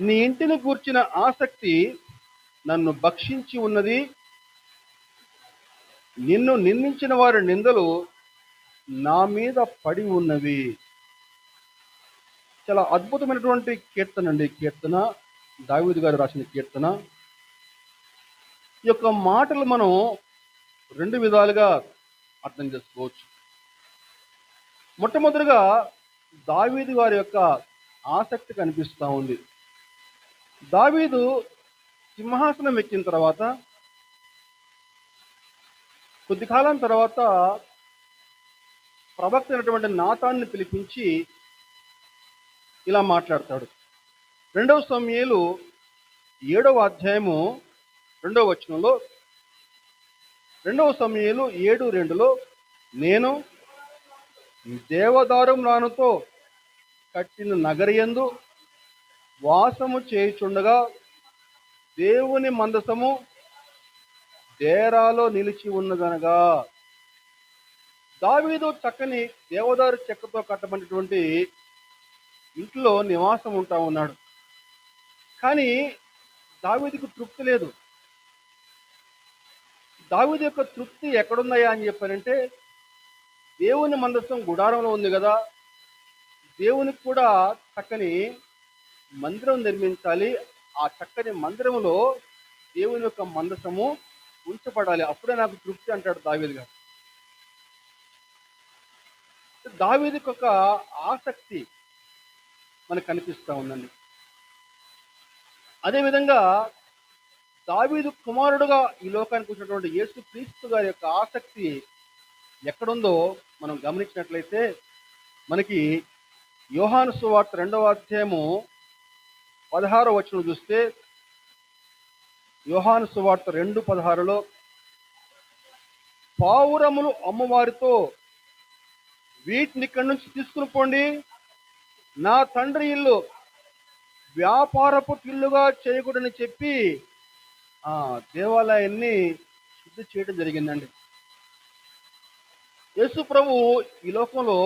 నీ ఇంటిని గూర్చిన ఆసక్తి నన్ను భక్షించి ఉన్నది, నిన్ను నిందించిన వారి నిందలు నా మీద పడి ఉన్నవి. చాలా అద్భుతమైనటువంటి కీర్తన అండి. కీర్తన దావీదు గారు రాసిన కీర్తన. ఈ యొక్క మాటలు మనం రెండు విధాలుగా అర్థం చేసుకోవచ్చు. మొట్టమొదటిగా దావీదు గారి యొక్క ఆసక్తి కనిపిస్తూ ఉంది. దావీదు సింహాసనం ఎక్కిన తర్వాత కొద్ది కాలం తర్వాత ప్రవక్త అయినటువంటి నాతాన్ని పిలిపించి ఇలా మాట్లాడతాడు. 2వ సమూయేలు 7వ అధ్యాయము 2వ వచనంలో, 2వ సమూయేలు 7:2లో, నేను దేవదారు మ్రానుతో కట్టిన నగరియందు వాసము చేయుచుండగా దేవుని మందసము డేరాలో నిలిచి ఉన్నదనగా. దావీదు చక్కని దేవదారు చెక్కతో కట్టబడినటువంటి ఇంట్లో నివాసం ఉంటా ఉన్నాడు. కానీ దావీదుకు తృప్తి లేదు. దావీదు యొక్క తృప్తి ఎక్కడున్నాయా అని చెప్పారంటే, దేవుని మందసం గుడారంలో ఉంది కదా, దేవునికి కూడా చక్కని మందిరం నిర్మించాలి, ఆ చక్కని మందిరంలో దేవుని యొక్క మందసము ఉంచబడాలి, అప్పుడే నాకు తృప్తి అంటాడు దావీదు గారు. దావీదుకి ఒక ఆసక్తి మనకు కనిపిస్తూ ఉందండి. అదేవిధంగా దావీదు కుమారుడుగా ఈ లోకానికి వచ్చినటువంటి యేసు క్రీస్తు గారి యొక్క ఆసక్తి ఎక్కడుందో మనం గమనించినట్లయితే, మనకి యోహాను సువార్త 2వ అధ్యాయము 16వ వచనం చూస్తే, యోహాను సువార్త 2:16లో, పావురములు అమ్మవారితో వీటిని ఇక్కడి నుంచి తీసుకుని పోండి, నా తండ్రి ఇల్లు వ్యాపారపు ఇల్లుగా చేయకూడదని చెప్పి దేవాలయాన్ని శుద్ధి చేయడం జరిగిందండి. యేసు ప్రభు ఈ లోకంలో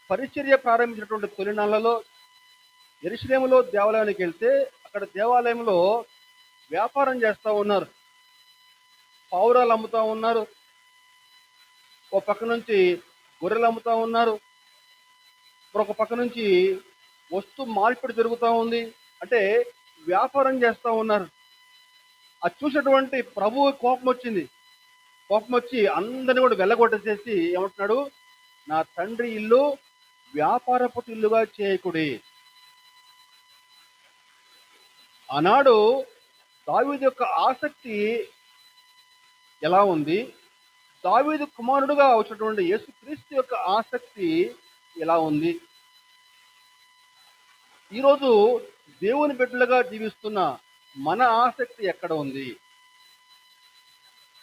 పరిచర్య ప్రారంభించినటువంటి తొలినాళ్లలో యెరూషలేములో దేవాలయానికి వెళ్తే, అక్కడ దేవాలయంలో వ్యాపారం చేస్తూ ఉన్నారు, పావురాలు అమ్ముతూ ఉన్నారు, ఓ పక్క నుంచి గొర్రెలు అమ్ముతూ ఉన్నారు, మరొక పక్క నుంచి వస్తు మార్పిడి జరుగుతూ ఉంది. అంటే వ్యాపారం చేస్తూ ఉన్నారు. అది చూసినటువంటి ప్రభువు కోపం వచ్చింది. కోపం వచ్చి అందరిని కూడా వెళ్ళగొట్టేసేసి ఏమంటున్నాడు, నా తండ్రి ఇల్లు వ్యాపారపు ఇల్లుగా చేయకుడి. ఆనాడు దావీదు యొక్క ఆసక్తి ఎలా ఉంది, దావీదు కుమారుడుగా వచ్చినటువంటి యేసుక్రీస్తు యొక్క ఆసక్తి ఎలా ఉంది, ఈరోజు దేవుని బిడ్డలుగా జీవిస్తున్న మన ఆసక్తి ఎక్కడ ఉంది,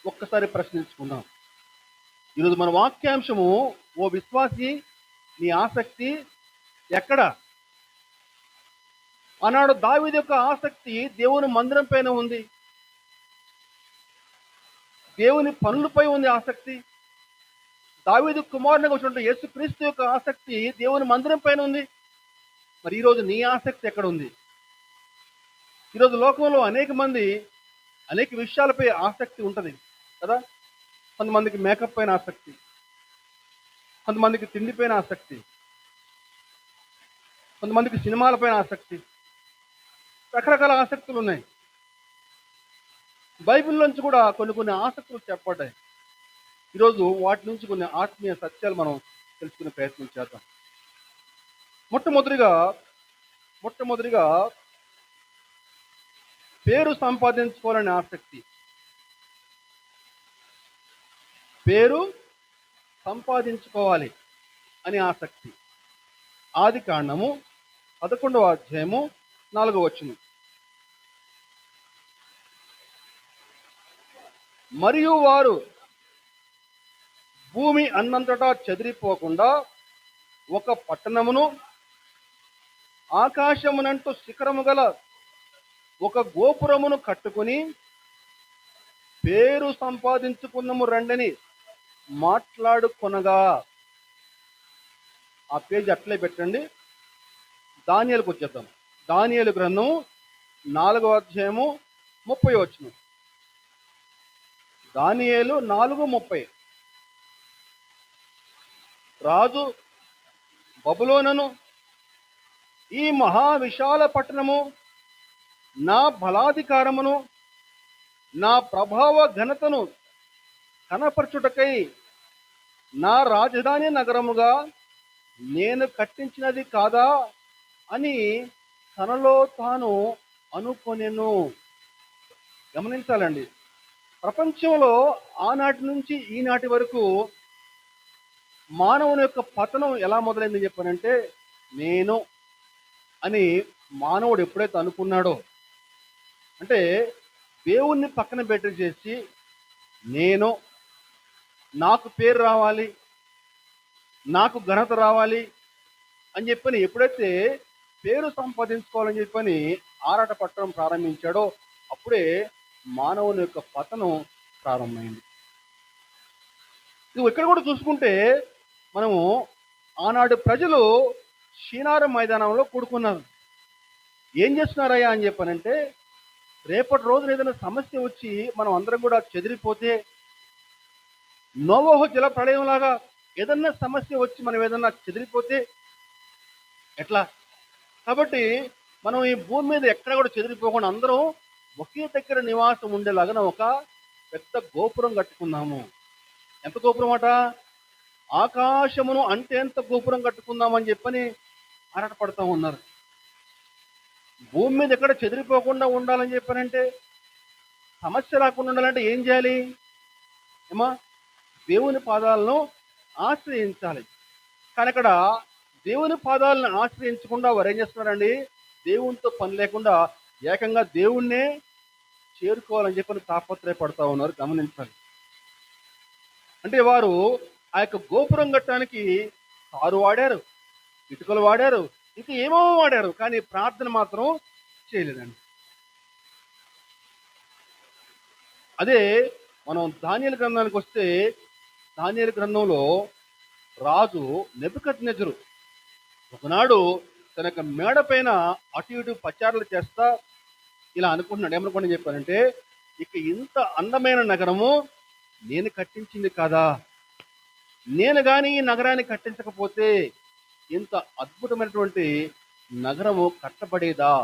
ఒక్కసారి ప్రశ్నించుకుందాం. ఈరోజు మన వాక్యాంశము, ఓ విశ్వాసి నీ ఆసక్తి ఎక్కడ? ఆనాడు దావీదు యొక్క ఆసక్తి దేవుని మందిరం పైన ఉంది, దేవుని పనులపై ఉంది ఆసక్తి. దావీదు కుమారునిగా వచ్చినటువంటి యేసుక్రీస్తు యొక్క ఆసక్తి దేవుని మందిరం పైన ఉంది. మరి ఈరోజు నీ ఆసక్తి ఎక్కడ ఉంది? ఈరోజు లోకంలో అనేక మంది అనేక విషయాలపై ఆసక్తి ఉంటుంది కదా. కొంతమందికి మేకప్ పైన ఆసక్తి, కొంతమందికి తిండి పైన ఆసక్తి, కొంతమందికి సినిమాలపైన ఆసక్తి, రకరకాల ఆసక్తులు ఉన్నాయి. బైబిల్ నుంచి కూడా కొన్ని ఆసక్తులు చెప్పబడ్డాయి. ఈరోజు వాటి నుంచి కొన్ని ఆత్మీయ సత్యాలు మనం తెలుసుకునే ప్రయత్నం చేద్దాం. మొట్టమొదటిగా పేరు సంపాదించుకోవాలనే ఆసక్తి. పేరు సంపాదించుకోవాలి అనే ఆసక్తి. ఆదికాండము 11వ అధ్యాయము 4వ వచనం. మరియు వారు భూమి అన్నంతటా చెదిరిపోకుండా ఒక పట్టణమును, ఆకాశమునంటూ శిఖరము గల ఒక గోపురమును కట్టుకుని పేరు సంపాదించుకున్నాము రండని మాట్లాడుకొనగా. ఆ పేజీ అట్లే పెట్టండి. దానియేలుకు వచ్చేద్దాం. దానియేలు గ్రంథం 4వ అధ్యాయము 30వ వచనం. దానియేలు 4:30. రాజు బబులోనును, ఈ మహా విశాల పట్టణము నా బలాధికారమును నా ప్రభావ ఘనతను కనపరచుటకై నా రాజధాని నగరముగా నేను కట్టించినది కాదా అని తనలో తాను అనుకొనెను. గమనించాలండి, ప్రపంచంలో ఆనాటి నుంచి ఈనాటి వరకు మానవుని యొక్క పతనం ఎలా మొదలైందని చెప్పానంటే, నేను అని మానవుడు ఎప్పుడైతే అనుకున్నాడో, అంటే దేవుణ్ణి పక్కన పెట్టేసి నేను, నాకు పేరు రావాలి, నాకు ఘనత రావాలి అని చెప్పని ఎప్పుడైతే పేరు సంపాదించుకోవాలని చెప్పని ఆరాట పట్టడం ప్రారంభించాడో అప్పుడే మానవుని యొక్క పతనం ప్రారంభమైంది. నువ్వు ఇక్కడ కూడా చూసుకుంటే మనము ఆనాడు ప్రజలు షీనారు మైదానంలో కూడుకున్నారు. ఏం చేస్తున్నారయ్యా అని చెప్పానంటే, రేపటి రోజున ఏదైనా సమస్య వచ్చి మనం అందరం కూడా చెదిరిపోతే, నోవహు జల ప్రళయంలాగా ఏదన్నా సమస్య వచ్చి మనం ఏదన్నా చెదిరిపోతే ఎట్లా? కాబట్టి మనం ఈ భూమి మీద ఎక్కడ కూడా చెదిరిపోకుండా అందరం ఒకే దగ్గర నివాసం ఉండేలాగా ఒక పెద్ద గోపురం కట్టుకుందాము. ఎంత గోపురం అట? ఆకాశమును అంతేంత గోపురం కట్టుకుందామని చెప్పని ఆరాటపడతా ఉన్నారు. భూమి మీద ఎక్కడ చెదిరిపోకుండా ఉండాలని చెప్పానంటే, సమస్య రాకుండా ఉండాలంటే ఏం చేయాలి ఏమా? దేవుని పాదాలను ఆశ్రయించాలి. కానీ అక్కడ దేవుని పాదాలను ఆశ్రయించకుండా వారు ఏం చేస్తున్నారండి? దేవునితో పని లేకుండా ఏకంగా దేవుణ్ణే చేరుకోవాలని చెప్పని తాపత్రయపడతా ఉన్నారు. గమనించాలి. అంటే వారు ఆ యొక్క గోపురం కట్టడానికి తారు వాడారు, ఇటుకలు వాడారు, ఇంకా ఏమో వాడారు, కానీ ప్రార్థన మాత్రం చేయలేదండి. అదే మనం దానియేలు గ్రంథానికి వస్తే, దానియేలు గ్రంథంలో రాజు నెబుకద్నెజరు ఒకనాడు తన యొక్క మేడ పైన అటు ఇటు పచారులు చేస్తా ఇలా అనుకుంటున్నాడు. ఏమనుకోండి చెప్పారంటే, ఇక ఇంత అందమైన నగరము నేను కట్టించింది కదా, నేను కానీ ఈ నగరాన్ని కట్టించకపోతే ఇంత అద్భుతమైనటువంటి నగరము కట్టబడేదా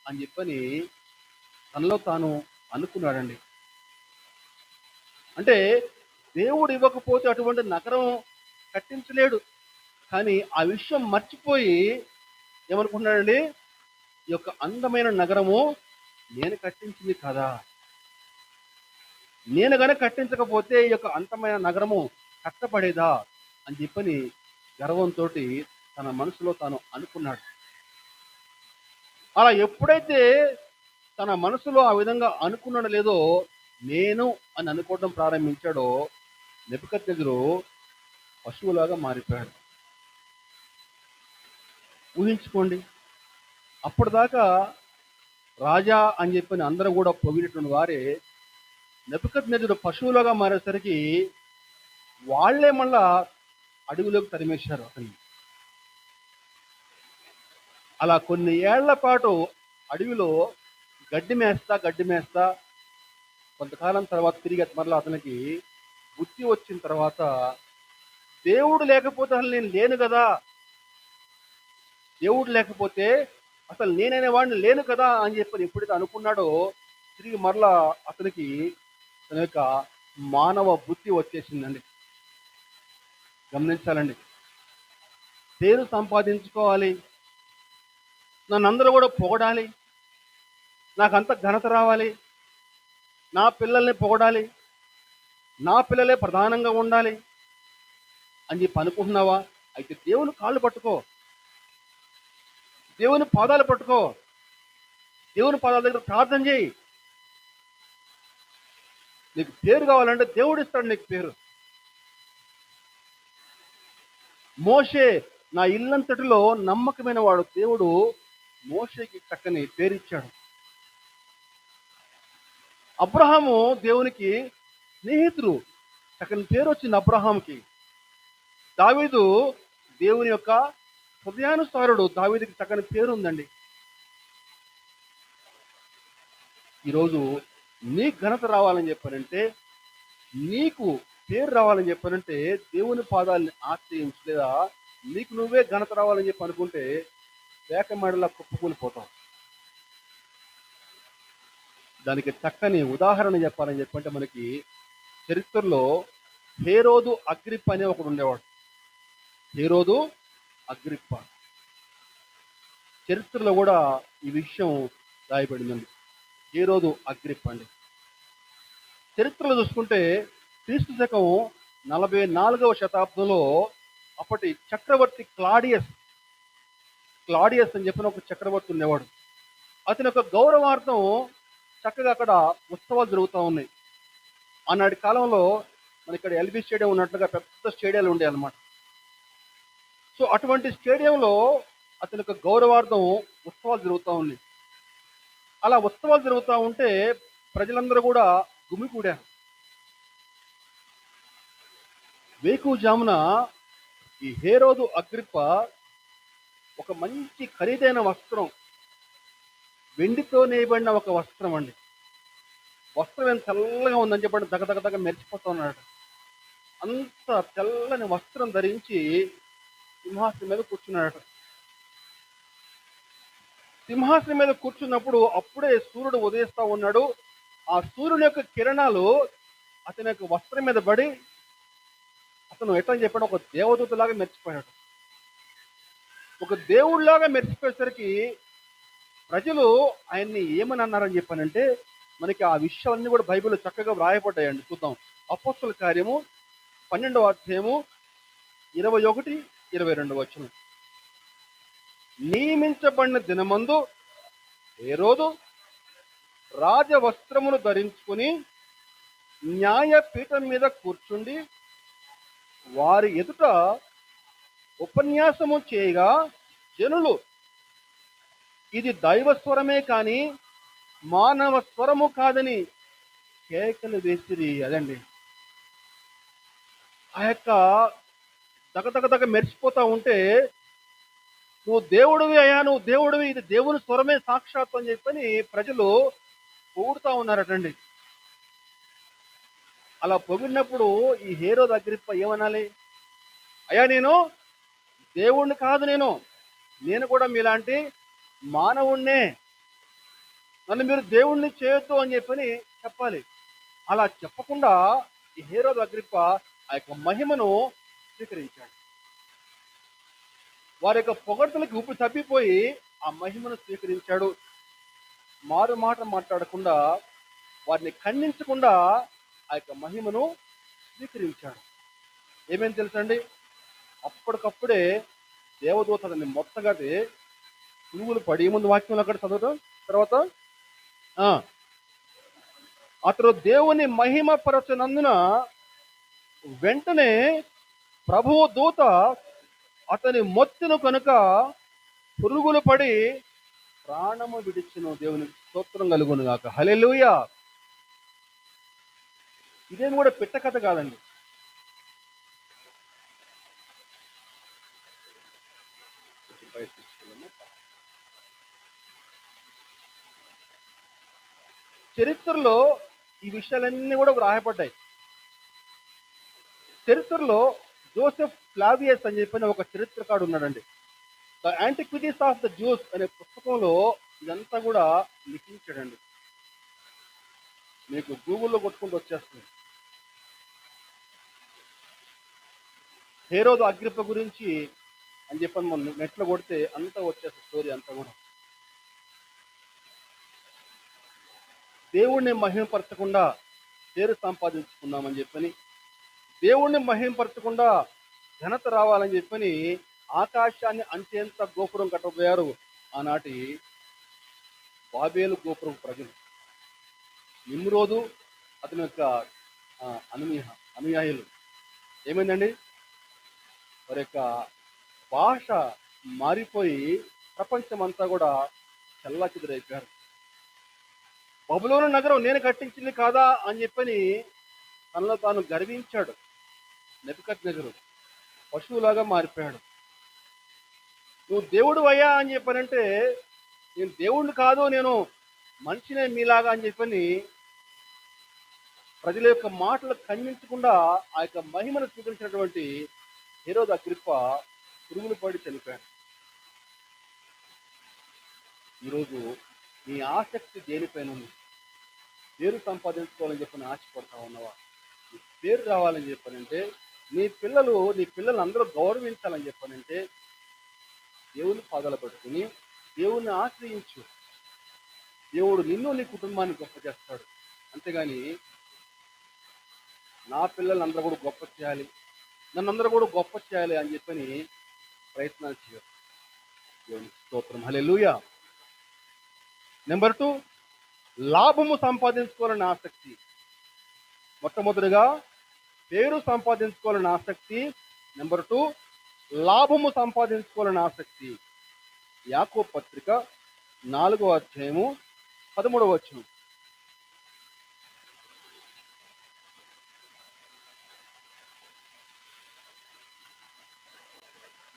అని చెప్పని తనలో తాను అనుకున్నాడండి. అంటే దేవుడు ఇవ్వకపోతే అటువంటి నగరం కట్టించలేడు. కానీ ఆ విషయం మర్చిపోయి ఏమనుకున్నాడండి? ఈ యొక్క అందమైన నగరము నేను కట్టించింది కదా, నేను కనుక కట్టించకపోతే ఈ యొక్క అందమైన నగరము కట్టబడేదా అని చెప్పని గర్వంతో తన మనసులో తాను అనుకున్నాడు. అలా ఎప్పుడైతే తన మనసులో ఆ విధంగా అనుకున్నాడో లేదో, నేను అని అనుకోవడం ప్రారంభించాడో, నెబుకద్నెజరు పశువులాగా మారిపోయాడు. ఊహించుకోండి, అప్పటిదాకా రాజా అని చెప్పని అందరూ కూడా పొగిడేటువంటి వారే నెబుకద్నెజరు పశువులుగా మారేసరికి వాళ్లే మళ్ళా అడవిలోకి తరిమేశారు అతన్ని. అలా కొన్ని ఏళ్ల పాటు అడవిలో గడ్డి మేస్తా కొంతకాలం తర్వాత తిరిగి మరలా అతనికి బుద్ధి వచ్చిన తర్వాత, దేవుడు లేకపోతే అసలు నేను లేను కదా, దేవుడు లేకపోతే అసలు నేననే వాడిని లేను కదా అని చెప్పి ఎప్పుడైతే అనుకున్నాడో, తిరిగి మరలా అతనికి తన యొక్క మానవ బుద్ధి వచ్చేసిందండి. గమనించాలండి, పేరు సంపాదించుకోవాలి, నన్ను అందరూ కూడా పొగడాలి, నాకంత ఘనత రావాలి, నా పిల్లల్ని పొగడాలి, నా పిల్లలే ప్రధానంగా ఉండాలి అని చెప్పి అనుకుంటున్నావా? అయితే దేవుని కాళ్ళు పట్టుకో, దేవుని పాదాలు పట్టుకో, దేవుని పాదాల దగ్గర ప్రార్థన చేయి. నీకు పేరు కావాలంటే దేవుడు ఇస్తాడు నీకు పేరు. మోషే నా ఇల్లంతటిలో నమ్మకమైన వాడు, దేవుడు మోషేకి చక్కని పేరిచ్చాడు. అబ్రహాము దేవునికి స్నేహితుడు, చక్కని పేరు వచ్చింది అబ్రహాంకి. దావీదు దేవుని యొక్క హృదయానుసారుడు, దావీదుకి చక్కని పేరు ఉందండి. ఈరోజు నీకు ఘనత రావాలని చెప్పారంటే, నీకు పేరు రావాలని చెప్పారంటే దేవుని పాదాలని ఆశ్రయించి, లేదా నీకు నువ్వే ఘనత రావాలని చెప్పి అనుకుంటే వేకమేడలా కుప్పకూలిపోతావు. దానికి చక్కని ఉదాహరణ చెప్పాలని చెప్పంటే, మనకి చరిత్రలో హేరోదు అగ్రిప్ప అనే ఒకడు ఉండేవాడు. హేరోదు అగ్రిప్ప చరిత్రలో కూడా ఈ విషయం రాయబడిందండి. హేరోదు అగ్రిప్ప అండి. చరిత్రలో చూసుకుంటే క్రీస్తు శకం 44వ శతాబ్దంలో అప్పటి చక్రవర్తి క్లాడియస్ అని చెప్పిన ఒక చక్రవర్తి ఉండేవాడు. అతని యొక్క గౌరవార్థం చక్కగా అక్కడ ఉత్సవాలు జరుగుతూ ఉన్నాయి. ఆనాటి కాలంలో మన ఇక్కడ ఎల్బీ స్టేడియం ఉన్నట్లుగా పెద్ద స్టేడియాలు ఉండేవి అన్నమాట. సో అటువంటి స్టేడియంలో అతని యొక్క గౌరవార్థం ఉత్సవాలు జరుగుతూ ఉన్నాయి. అలా ఉత్సవాలు జరుగుతూ ఉంటే ప్రజలందరూ కూడా గుమికూడారు. వేకువజామున ఈ హేరోదు అగ్రిప్ప ఒక మంచి ఖరీదైన వస్త్రం, వెండితో నేయబడిన ఒక వస్త్రం అండి. వస్త్రం ఎంత తెల్లగా ఉందని చెప్పండి, దగ్గ మెరిచిపోతూ ఉన్నాడు. అంత తెల్లని వస్త్రం ధరించి సింహాసనం మీద కూర్చున్నాడు. సింహాసనం మీద కూర్చున్నప్పుడు అప్పుడే సూర్యుడు ఉదయిస్తూ ఉన్నాడు. ఆ సూర్యుని యొక్క కిరణాలు అతని యొక్క వస్త్రం మీద పడి అతను ఎట్లా చెప్పాడు, ఒక దేవదూతలాగా మెరిచిపోయాడు. ఒక దేవుడిలాగా మెరిచిపోయేసరికి ప్రజలు ఆయన్ని ఏమని అన్నారని చెప్పానంటే, మనకి ఆ విషయాలన్నీ కూడా బైబిల్లో చక్కగా వ్రాయబడ్డాయండి. చూద్దాం. అపోస్తల కార్యము 12వ అధ్యాయము 21-22 వచనం. నియమించబడిన దినమందు హేరోదు రాజవస్త్రమును ధరించుకుని న్యాయపీఠం మీద కూర్చుండి వారి ఎదుట ఉపన్యాసము చేయగా జనులు ఇది దైవ స్వరమే కానీ మానవ స్వరము కాదని కేకలు వేసిరి. అదండి ఆ యొక్క దగ మెరిసిపోతా ఉంటే, నువ్వు దేవుడివి అయ్యా, నువ్వు దేవుడివి, ఇది దేవుని స్వరమే సాక్షాత్తు అని చెప్పని ప్రజలు పొగుడుతూ ఉన్నారటండి. అలా పొగిడినప్పుడు ఈ హేరోదు అగ్రిప్ప ఏమనాలి? అయ్యా నేను దేవుణ్ణి కాదు, నేను కూడా మీలాంటి మానవుణ్ణే, నన్ను మీరు దేవుణ్ణి చేయొద్దు అని చెప్పని చెప్పాలి. అలా చెప్పకుండా ఈ హేరోదు అగ్రిప్ప ఆ యొక్క మహిమను స్వీకరించాడు. వారి యొక్క పొగడ్తలకి ఉప్పు తప్పిపోయి ఆ మహిమను స్వీకరించాడు. మారు మాట మాట్లాడకుండా, వారిని ఖండించకుండా ఆ యొక్క మహిమను స్వీకరించాడు. ఏమేమి తెలుసండి, అప్పటికప్పుడే దేవదూత అతన్ని మొత్తగాది పురుగులు పడి, ముందు వాక్యంలో అక్కడ చదవడం, తర్వాత అతడు దేవుని మహిమ పరచనందున వెంటనే ప్రభువు దూత అతని మొత్తును కనుక పురుగులు పడి ప్రాణము విడిచును. దేవుని స్తోత్రం కలుగును గాక. హల్లెలూయా. ఇదేం కూడా పిట్ట కథ కాదండి. చరిత్రలో ఈ విషయాలన్నీ కూడా రాయబడ్డాయి. చరిత్రలో జోసెఫ్ ఫ్లావియస్ అని చెప్పిన ఒక చరిత్రకారుడు ఉన్నాడండి. The antiquities of the juice అనే పుస్తకంలో ఇదంతా కూడా లిఖించాడండి. మీకు గూగుల్లో కొట్టుకుంటూ వచ్చేస్తుంది. హేరోదు అగ్రిప్ప గురించి అని చెప్పని మనం నెట్లో కొడితే అంతా వచ్చేస్తుంది స్టోరీ అంతా కూడా. దేవుణ్ణి మహిమపరచకుండా పేరు సంపాదించుకుందామని చెప్పని, దేవుణ్ణి మహిమపరచకుండా ఘనత రావాలని చెప్పని ఆకాశాన్ని అంత్యంత గోపురం కట్టబోయారు ఆనాటి బాబేలు గోపురం ప్రజలు. నిమ్రోదు అతని యొక్క అనుయాయులు ఏమైందండి, వారి యొక్క భాష మారిపోయి ప్రపంచం అంతా కూడా చెల్లాచెదురైపోయారు. బబులోను నగరం నేను కట్టించింది కాదా అని చెప్పని తనలో తాను గర్వించాడు. నెబుకద్నెజరు పశువులాగా మారిపోయాడు. నువ్వు దేవుడు అయ్యా అని చెప్పానంటే, నేను దేవుడిని కాదు, నేను మనిషినే మీలాగా అని చెప్పని ప్రజల యొక్క మాటలు ఖండించకుండా ఆ యొక్క మహిమను స్వీకరించినటువంటి హేరోదు అగ్రిప్ప పురుగులు పడి చనిపోయాడు. ఈరోజు నీ ఆసక్తి దేనిపైన ఉంది? పేరు సంపాదించుకోవాలని చెప్పని ఆశపడతా ఉన్నవా? నీ పేరు రావాలని చెప్పానంటే, నీ పిల్లలు అందరూ గౌరవించాలని చెప్పానంటే, దేవుని పాదాలు పట్టుకుని దేవుణ్ణి ఆశ్రయించు. దేవుడు నిన్ను నీ కుటుంబాన్ని గొప్ప చేస్తాడు. అంతేగాని నా పిల్లల్ని అందరూ కూడా గొప్ప చేయాలి, నన్ను అందరూ కూడా గొప్ప చేయాలి అని చెప్పని ప్రయత్నాలు చేయరు. దేవుని స్తోత్రం, హల్లెలూయా. నెంబర్ 2, లాభము సంపాదించుకోవాలని ఆసక్తి. మొట్టమొదటిగా పేరు సంపాదించుకోవాలని ఆసక్తి. నెంబర్ 2, లాభము సంపాదించుకోవాలని ఆసక్తి. యాకోబు పత్రిక 4వ అధ్యాయము 13వ వచనం.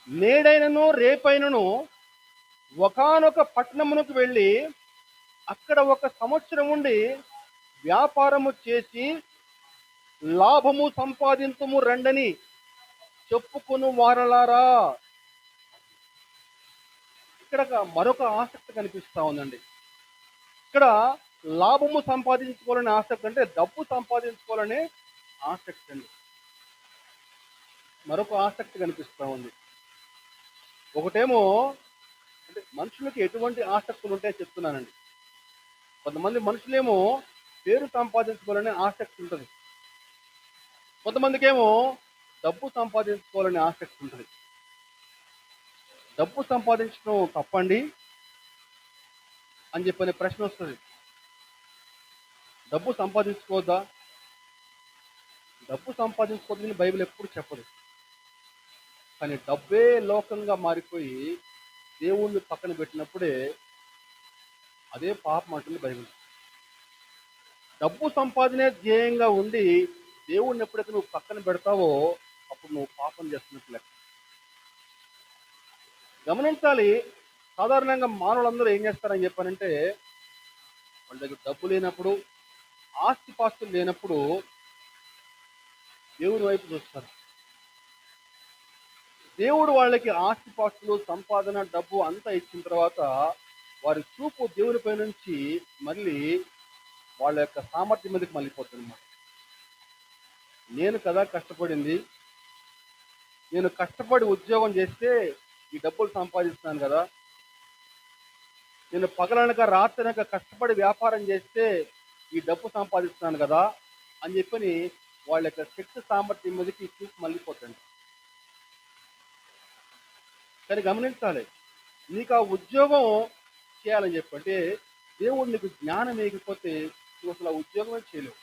నేడైనను రేపైనను ఒకానొక పట్టణమునకు వెళ్ళి అక్కడ 1 సంవత్సరం ఉండి వ్యాపారము చేసి లాభము సంపాదింతుము రండని చెప్పుకుని వారలారా. ఇక్కడ మరొక ఆసక్తి కనిపిస్తా ఉందండి. ఇక్కడ లాభము సంపాదించుకోవాలనే ఆసక్తి అంటే డబ్బు సంపాదించుకోవాలనే ఆసక్తి అండి. మరొక ఆసక్తి కనిపిస్తా ఉంది. ఒకటేమో అంటే మనుషులకి ఎటువంటి ఆసక్తులు ఉంటాయో చెప్తున్నానండి. కొంతమంది మనుషులేమో పేరు సంపాదించుకోవాలనే ఆసక్తి ఉంటుంది. కొంతమందికి ఏమో డబ్బు సంపాదించుకోవాలనే ఆసక్తి ఉంటుంది. డబ్బు సంపాదించడం తప్పండి అని చెప్పనే ప్రశ్న వస్తుంది. డబ్బు సంపాదించుకోవద్దా? డబ్బు సంపాదించుకోవద్దని బైబిల్ ఎప్పుడు చెప్పదు. కానీ డబ్బే లోకంగా మారిపోయి దేవుణ్ణి పక్కన పెట్టినప్పుడే అదే పాపం అంటుంది బైబిల్. డబ్బు సంపాదనే ధ్యేయంగా ఉండి దేవుణ్ణి ఎప్పుడైతే నువ్వు పక్కన పెడతావో అప్పుడు నువ్వు పాపం చేస్తున్నట్టు లెక్క. గమనించాలి. సాధారణంగా మానవులందరూ ఏం చేస్తారని చెప్పానంటే, వాళ్ళ దగ్గర డబ్బు లేనప్పుడు, ఆస్తిపాస్తులు లేనప్పుడు దేవుని వైపు చూస్తారు. దేవుడు వాళ్ళకి ఆస్తిపాస్తులు, సంపాదన, డబ్బు అంతా ఇచ్చిన తర్వాత వారి చూపు దేవునిపై నుంచి మళ్ళీ వాళ్ళ యొక్క సామర్థ్యం మీదకి మళ్ళీపోతుంది అన్నమాట. నేను కదా కష్టపడింది, నేను కష్టపడి ఉద్యోగం చేస్తే ఈ డబ్బులు సంపాదిస్తున్నాను కదా, నేను పగలనక రాత్రనక కష్టపడి వ్యాపారం చేస్తే ఈ డబ్బు సంపాదిస్తున్నాను కదా అని చెప్పని వాళ్ళ యొక్క శక్తి సామర్థ్యం మీదకి చూసి మళ్ళీపోతుంది. కానీ గమనించాలి, నీకు ఆ ఉద్యోగం చేయాలని చెప్పంటే దేవుడు నీకు జ్ఞానం వేయకపోతే నువ్వు అసలు ఆ ఉద్యోగమే చేయలేవు.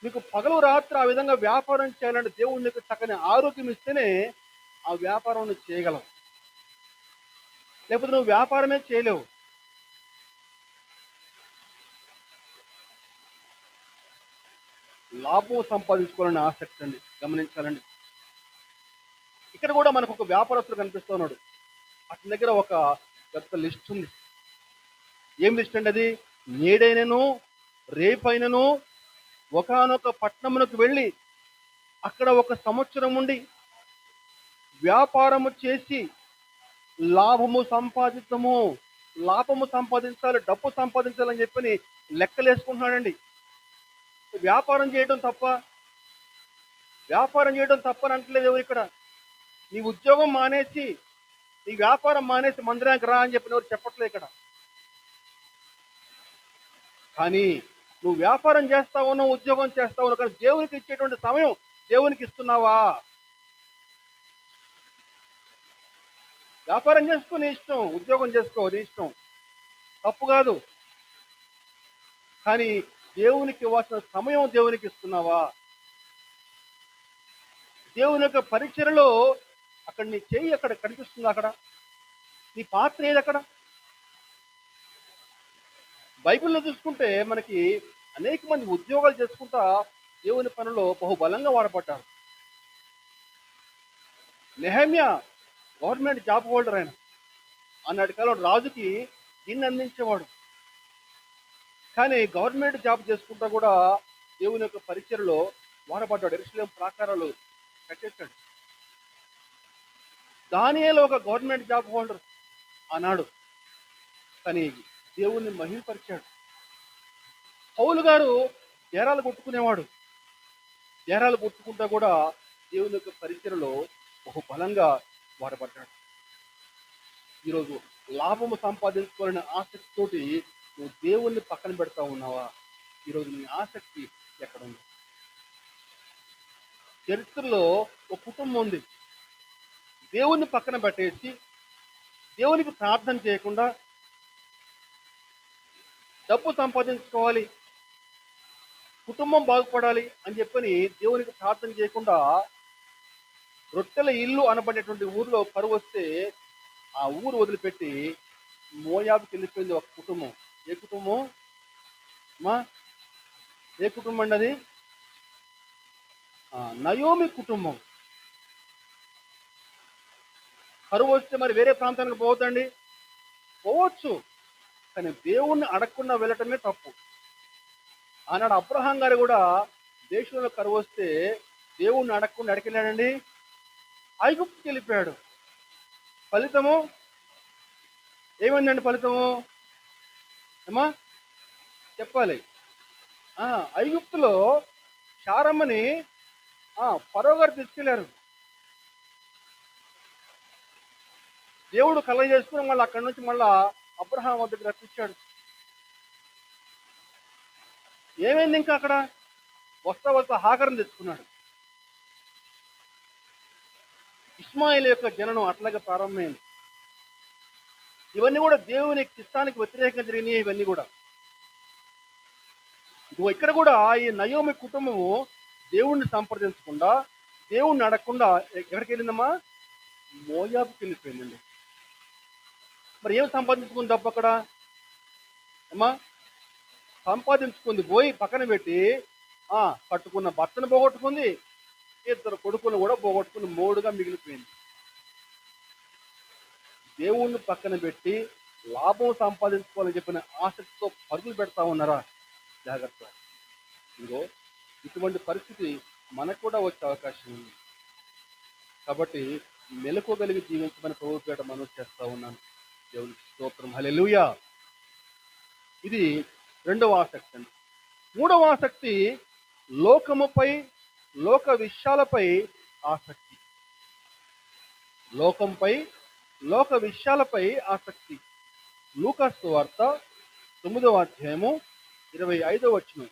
నీకు పగలు రాత్రి ఆ విధంగా వ్యాపారం చేయాలంటే దేవుడు నీకు చక్కని ఆరోగ్యం ఇస్తేనే ఆ వ్యాపారం నువ్వు చేయగలవు. లేకపోతే నువ్వు వ్యాపారమే చేయలేవు. లాభం సంపాదించుకోవాలని ఆసక్తి అండి. గమనించాలండి. ఇక్కడ కూడా మనకు ఒక వ్యాపారస్తుడు కనిపిస్తూ ఉన్నాడు. అతని దగ్గర ఒక పెద్ద లిస్ట్ ఉంది. ఏం లిస్ట్ అండి అది? నేడైనను రేపైనను ఒకానొక పట్టణమునకు వెళ్ళి అక్కడ 1 సంవత్సరం ఉండి వ్యాపారము చేసి లాభము సంపాదించము. లాభము సంపాదించాలి, డబ్బు సంపాదించాలని చెప్పని లెక్కలేసుకుంటున్నాడండి. వ్యాపారం చేయడం తప్ప? వ్యాపారం చేయడం తప్పని అంటలేదు ఎవరు ఇక్కడ. నీ ఉద్యోగం మానేసి, నీ వ్యాపారం మానేసి మందిరానికి రా అని చెప్పిన ఎవరు చెప్పట్లేదు ఇక్కడ. కానీ నువ్వు వ్యాపారం చేస్తా ఉన్నావు, ఉద్యోగం చేస్తా ఉన్నావు, కానీ దేవునికి ఇచ్చేటువంటి సమయం దేవునికి ఇస్తున్నావా? వ్యాపారం చేసుకో నీ ఇష్టం, ఉద్యోగం చేసుకో నీ ఇష్టం, తప్పు కాదు. కానీ దేవునికి ఇవ్వాల్సిన సమయం దేవునికి ఇస్తున్నావా? దేవుని యొక్క పరిచర్యలో అక్కడ నీ చెయ్యి అక్కడ కనిపిస్తుంది. అక్కడ నీ పాత్ర ఏది? అక్కడ బైబిల్లో చూసుకుంటే మనకి అనేక మంది ఉద్యోగాలు చేసుకుంటా దేవుని పనిలో బహుబలంగా వాడబడ్డారు. నెహమ్యా గవర్నమెంట్ జాబ్ హోల్డర్ ఆయన. ఆనాటి కాలం రాజుకి దీన్ని అందించేవాడు. కానీ గవర్నమెంట్ జాబ్ చేసుకుంటా కూడా దేవుని యొక్క పరిచయలో వాడబడ్డాడు. యెరూషలేము ప్రాకారాలు కట్టేశాడు. దానియేలు ఒక గవర్నమెంట్ జాబ్ హోల్డర్ ఆనాడు. కానీ దేవుణ్ణి మహిమపరిచాడు. పౌలు గారు డేరాలు కొట్టుకునేవాడు. డేరాలు కొట్టుకుంటా కూడా దేవుని యొక్క పరిచయలో బహుబలంగా వాడబడ్డాడు. ఈరోజు లాభము సంపాదించుకోవాలనే ఆసక్తితోటి నువ్వు దేవుణ్ణి పక్కన పెడతా ఉన్నావా? ఈరోజు నీ ఆసక్తి ఎక్కడ ఉంది? చరిత్రలో ఒక కుటుంబం ఉంది. దేవుణ్ణి పక్కన పెట్టేసి దేవునికి ప్రార్థన చేయకుండా డబ్బు సంపాదించుకోవాలి, కుటుంబం బాగుపడాలి అని చెప్పని దేవునికి ప్రార్థన చేయకుండా రొట్టెల ఇల్లు అనబడేటువంటి ఊర్లో కరువు వస్తే ఆ ఊరు వదిలిపెట్టి మోయాబుకి వెళ్ళిపోయింది ఒక కుటుంబం. ఏ కుటుంబం మా? ఏ కుటుంబం అండి అది? నయోమి కుటుంబం. కరువు వస్తే మరి వేరే ప్రాంతానికి పోవద్దండి, పోవచ్చు, కానీ దేవుణ్ణి అడగకుండా వెళ్ళటమే తప్పు. ఆనాడు అబ్రహాం గారు కూడా దేశంలో కరువు వస్తే దేవుణ్ణి అడగకుండా ఎడకెళ్ళాడండి, ఐగుప్తుకి వెళ్ళిపోయాడు. ఫలితము ఏమైందండి? ఫలితము ఏమా చెప్పాలి. ఐగుప్తులో శారమ్మని ఫరో గారు తీసుకెళ్లారు. దేవుడు కలగ చేసుకుని మళ్ళీ అక్కడి నుంచి మళ్ళా అబ్రహాం వద్దకు రప్పించాడు. ఏమైంది ఇంకా అక్కడ? వస్తా హాగరం తెచ్చుకున్నాడు. ఇస్మాయిల్ యొక్క జననం అట్లాగే ప్రారంభమైంది. ఇవన్నీ కూడా దేవుని ఇష్టానికి వ్యతిరేకంగా జరిగినాయి. ఇవన్నీ కూడా ఇక్కడ కూడా ఈ నయోమి కుటుంబము దేవుణ్ణి సంప్రదించకుండా, దేవుణ్ణి అడగకుండా ఎక్కడికి వెళ్ళిందమ్మా? మోయాబుకి వెళ్ళిపోయిందండి. మరి ఏం సంపాదించుకుంది డబ్బు అక్కడ అమ్మా? సంపాదించుకుంది పోయి పక్కన పెట్టి కట్టుకున్న భర్తను పోగొట్టుకుంది, ఇద్దరు కొడుకులు కూడా పోగొట్టుకుని మోడుగా మిగిలిపోయింది. దేవుణ్ణి పక్కన పెట్టి లాభం సంపాదించుకోవాలని చెప్పిన ఆసక్తితో పరుగులు పెడతా ఉన్నారా? జాగ్రత్త. ఇదిగో ఇటువంటి పరిస్థితి మనకు కూడా వచ్చే అవకాశం ఉంది. కాబట్టి మెలకువగలిగి జీవించమని ప్రభుపేట మనం చేస్తా ఉన్నాను. దేవునికి స్తోత్రం, హల్లెలూయా. ఇది రెండవ ఆసక్తి అండి. మూడవ ఆసక్తి లోకముపై, లోక విషయాలపై ఆసక్తి. లోకంపై, లోక విషయాలపై ఆసక్తి. లూకా సువార్త 9వ అధ్యాయము 25వ వచనం.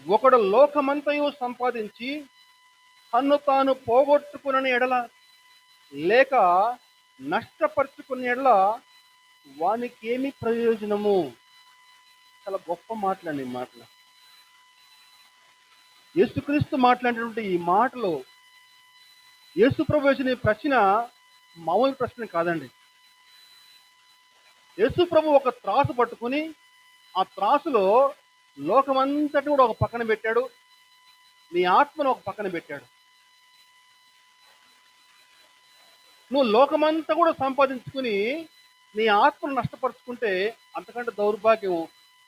ఒకడు లోకమంతయు సంపాదించి తన్ను తాను పోగొట్టుకుని ఎడల, లేక నష్టపరుచుకునే ఎడల వానికి ఏమి ప్రయోజనము? చాలా గొప్ప మాటలండి ఈ మాటలు. యేసుక్రీస్తు మాట్లాడినటువంటి ఈ మాటలు, యేసు ప్రభు వేసిన ప్రశ్న మామూలు ప్రశ్న కాదండి. యేసు ప్రభు ఒక త్రాసు పట్టుకుని ఆ త్రాసులో లోకమంతటి కూడా ఒక పక్కన పెట్టాడు, నీ ఆత్మను ఒక పక్కన పెట్టాడు. నువ్వు లోకమంతా కూడా సంపాదించుకుని నీ ఆత్మను నష్టపరుచుకుంటే అంతకంటే దౌర్భాగ్యం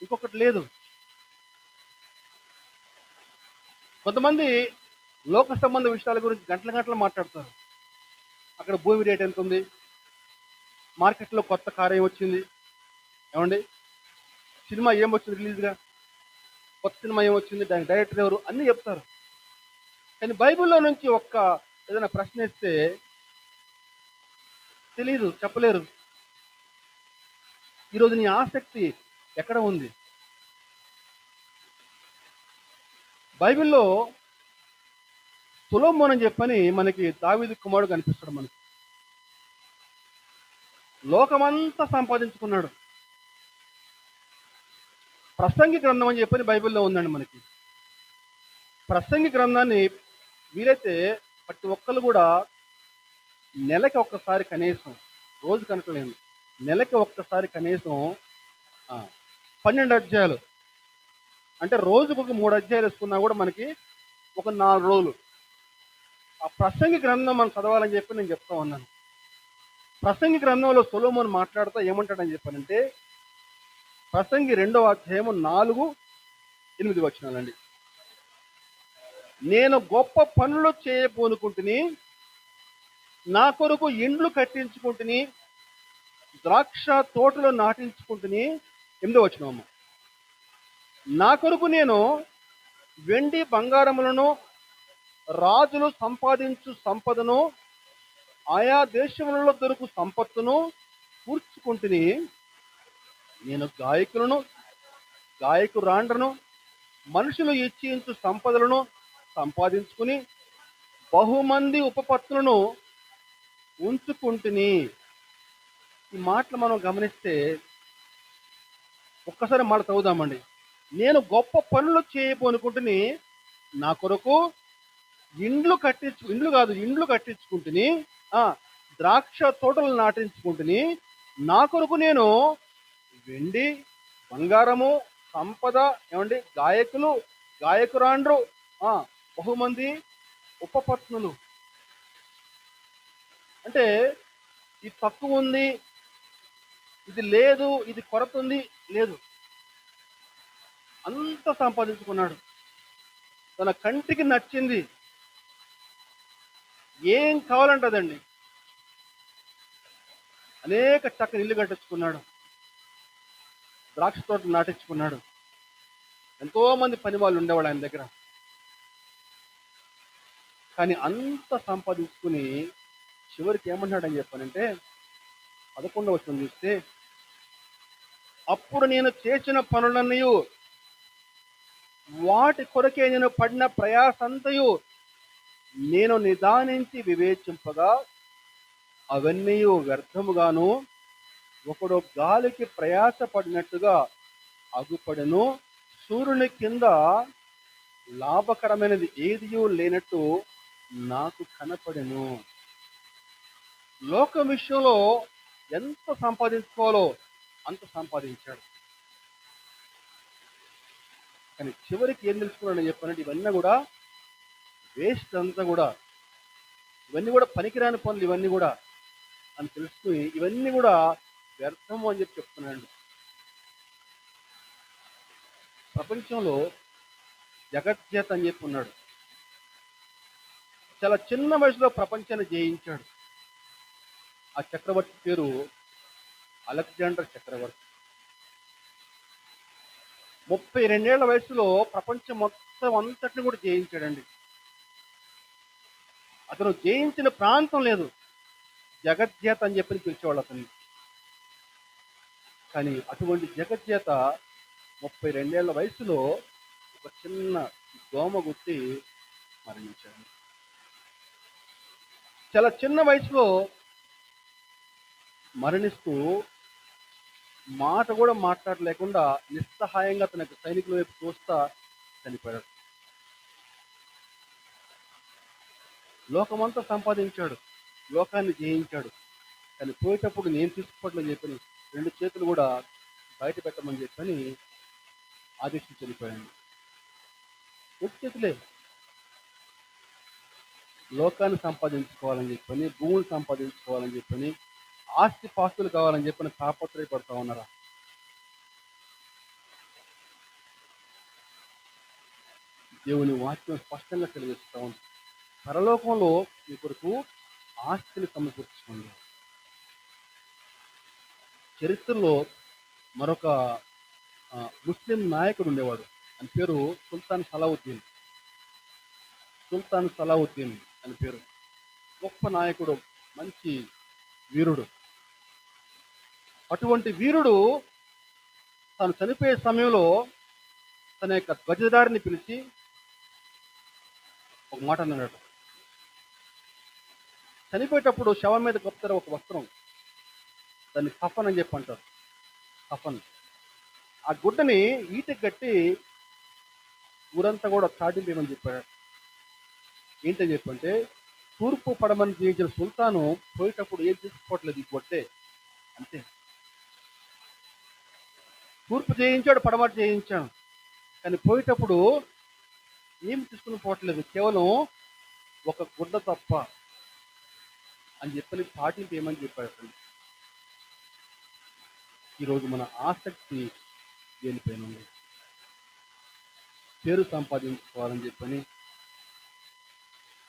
ఇంకొకటి లేదు. కొంతమంది లోక సంబంధ విషయాల గురించి గంటల గంటలు మాట్లాడతారు. అక్కడ భూమి రేట్ ఎంత ఉంది, మార్కెట్లో కొత్త కార్ ఏమొచ్చింది, ఏమండి సినిమా ఏమొచ్చింది రిలీజ్గా, కొత్త సినిమా ఏమొచ్చింది, దానికి డైరెక్టర్ ఎవరు, అన్నీ చెప్తారు. కానీ బైబిల్లో నుంచి ఒక్క ఏదైనా ప్రశ్న ఇస్తే తెలీదు, చెప్పలేరు. ఈరోజు నీ ఆసక్తి ఎక్కడ ఉంది? బైబిల్లో సొలొమోను అని చెప్పని మనకి దావీదు కుమారుడు కనిపిస్తాడు. మనకి లోకమంతా సంపాదించుకున్నాడు. ప్రసంగి గ్రంథం అని చెప్పని బైబిల్లో ఉందండి. మనకి ప్రసంగి గ్రంథాన్ని వీలైతే ప్రతి ఒక్కరు కూడా నెలకి ఒక్కసారి కనీసం, రోజు కనుకలేదు, నెలకి ఒక్కసారి కనీసం 12 అధ్యాయాలు. అంటే రోజుకు ఒక 3 అధ్యాయాలు వేసుకున్నా కూడా మనకి ఒక 4 రోజులు. ఆ ప్రసంగి గ్రంథం మనం చదవాలని చెప్పి నేను చెప్తా ఉన్నాను. ప్రసంగి గ్రంథంలో సొలొమోను మాట్లాడుతూ ఏమంటాడని చెప్పానంటే, ప్రసంగి 2వ అధ్యాయము 4-8 వచనాలండి. నేను గొప్ప పనులు చేయబోనుకుంటుని, నా కొరకు ఇండ్లు కట్టించుకుంటుని, ద్రాక్ష తోటలు నాటించుకుంటుని. 8వ వచనం, నా కొరకు నేను వెండి బంగారములను, రాజులు సంపాదించు సంపదను, ఆయా దేశములలో దొరుకు సంపత్తును కూర్చుకుంటుని, నేను గాయకులను, గాయకురాండ్రను, మనుషులు ఇచ్చించు సంపదలను సంపాదించుకుని, బహుమంది ఉపపత్తులను ఉంచుకుంటుని. ఈ మాటలు మనం గమనిస్తే ఒక్కసారి మాట చదువుదామండి. నేను గొప్ప పనులు చేయబోనుకుంటుని, నా కొరకు ఇండ్లు కట్టించుకుంటుని, ద్రాక్ష తోటలు నాటించుకుంటుని, నా కొరకు నేను వెండి బంగారము సంపద, ఏమండి, గాయకులు, గాయకురాండ్రు, బహుమంది ఉపపత్నులు. అంటే ఇది తక్కువ ఉంది, ఇది లేదు, ఇది కొరత ఉంది, లేదు. అంత సంపాదించుకున్నాడు. తన కంటికి నచ్చింది ఏం కావాలంటదండి. అనేక చక్కని ఇల్లు కట్టించుకున్నాడు, ద్రాక్ష తోటలు నాటించుకున్నాడు. ఎంతో మంది పని వాళ్ళు ఉండేవాళ్ళు ఆయన దగ్గర. కానీ అంత సంపాదించుకుని చివరికి ఏమన్నాడని చెప్పానంటే, 11వ వచనం చూస్తే, అప్పుడు నేను చేసిన పనులన్నీ, వాటి కొరకే నేను పడిన ప్రయాసంతయు నేను నిదానించి వివేచింపగా, అవన్నీ వ్యర్థముగాను, ఒకడు గాలికి ప్రయాస పడినట్టుగా అగుపడెను. సూర్యుని కింద లాభకరమైనది ఏదియూ లేనట్టు నాకు కనపడెను. లోక విషయంలో ఎంత సంపాదించుకోవాలో అంత సంపాదించాడు. కానీ చివరికి ఏం తెలుసుకున్నాడని చెప్పానంటే, ఇవన్నీ కూడా వేస్ట్, అంతా కూడా ఇవన్నీ కూడా పనికిరాని పనులు, ఇవన్నీ కూడా అని తెలుసుకుని ఇవన్నీ కూడా వ్యర్థము అని చెప్పి చెప్తున్నాడు. ప్రపంచంలో జగజ్జేత అని చెప్పి ఉన్నాడు. చాలా చిన్న వయసులో ప్రపంచాన్ని జయించాడు. ఆ చక్రవర్తి పేరు అలెగ్జాండర్ చక్రవర్తి. 32 ఏళ్ల వయసులో ప్రపంచం మొత్తం అంతటిని కూడా జయించాడండి. అతను జయించిన ప్రాంతం లేదు, జగజ్జేత అని చెప్పి పిలిచేవాళ్ళు అతన్ని. కానీ అటువంటి జగజ్జేత 32 ఏళ్ల వయసులో ఒక చిన్న దోమ గుట్టి మరణించాడు. చాలా చిన్న వయసులో మరణిస్తూ మాట కూడా మాట్లాడలేకుండా నిస్సహాయంగా తన సైనికుల వైపు చూస్తా చనిపోయాడు. లోకమంతా సంపాదించాడు, లోకాన్ని జయించాడు. కానీ పోయేటప్పుడు నేను తీసుకుపోవట్లని చెప్పని 2 చేతులు కూడా బయట పెట్టమని చెప్పని ఆదేశించి చనిపోయాడు. 2 చేతులే. లోకాన్ని సంపాదించుకోవాలని చెప్పని, భూములు సంపాదించుకోవాలని చెప్పని, ఆస్తి పాస్తులు కావాలని చెప్పని తాపత్రయపడతా ఉన్నారా? దేవుని వాక్యం స్పష్టంగా తెలియజేస్తా ఉంది. పరలోకంలో మీ కొరకు ఆస్తిని సమకూర్చుకోండి. చరిత్రలో మరొక ముస్లిం నాయకుడు ఉండేవాడు. అని పేరు సుల్తాన్ సలావుద్దీన్. సుల్తాన్ సలావుద్దీన్ అని పేరు. గొప్ప నాయకుడు, మంచి వీరుడు. అటువంటి వీరుడు తను చనిపోయే సమయంలో తన యొక్క ధ్వజదారిని పిలిచి ఒక మాట అన్నాడు. చనిపోయేటప్పుడు శవం మీద కప్పుతారు ఒక వస్త్రం, దాన్ని కఫన్ అని చెప్పి అంటారు. కఫన్. ఆ గుడ్డని ఈటకి కట్టి ఊరంతా కూడా చాటింపేమని చెప్పాడు. ఏంటని చెప్పంటే, తూర్పు పడమని జయించిన సుల్తాను పోయేటప్పుడు ఏం తీసుకోవట్లేదు, ఈ గొడ్డే అంతే. తూర్పు చేయించాడు, పడమట చేయించాడు. కానీ పోయేటప్పుడు ఏమి తీసుకుని పోవట్లేదు, కేవలం ఒక గుడ్డ తప్ప అని చెప్పని పాటింపు ఏమని చెప్పాడు. ఈరోజు మన ఆసక్తి దేనిపైన ఉంది? పేరు సంపాదించుకోవాలని చెప్పని,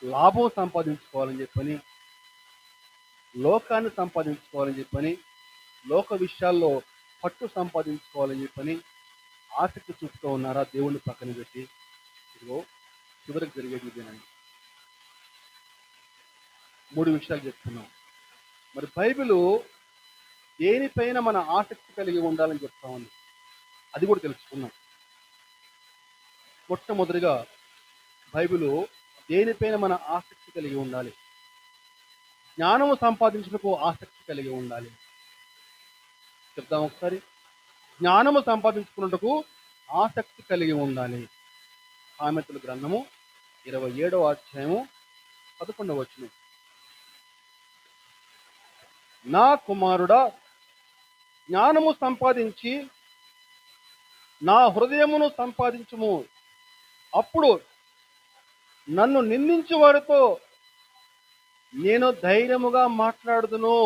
లాభం సంపాదించుకోవాలని చెప్పని, లోకాన్ని సంపాదించుకోవాలని చెప్పని, లోక విషయాల్లో పట్టు సంపాదించుకోవాలని చెప్పని ఆసక్తి చూపుతూ ఉన్నారా? దేవుణ్ణి పక్కన పెట్టి ఇదిగో చివరికి జరిగేది ఇదేనండి. 3 విషయాలు చెప్తున్నాం. మరి బైబిల్ దేనిపైన మన ఆసక్తి కలిగి ఉండాలని చెప్తా ఉంది, అది కూడా తెలుసుకున్నాం. మొట్టమొదటిగా బైబిల్ దేనిపైన మన ఆసక్తి కలిగి ఉండాలి? జ్ఞానము సంపాదించుటకు ఆసక్తి కలిగి ఉండాలి. చెప్దాం ఒకసారి. జ్ఞానము సంపాదించుకున్నట్టుకు ఆసక్తి కలిగి ఉండాలి. సామెతల గ్రంథము 27వ అధ్యాయము 11వ వచనం. నా కుమారుడా, జ్ఞానము సంపాదించి నా హృదయమును సంపాదించుము, అప్పుడు నన్ను నిందించు వారితో నేను ధైర్యముగా మాట్లాడుదును.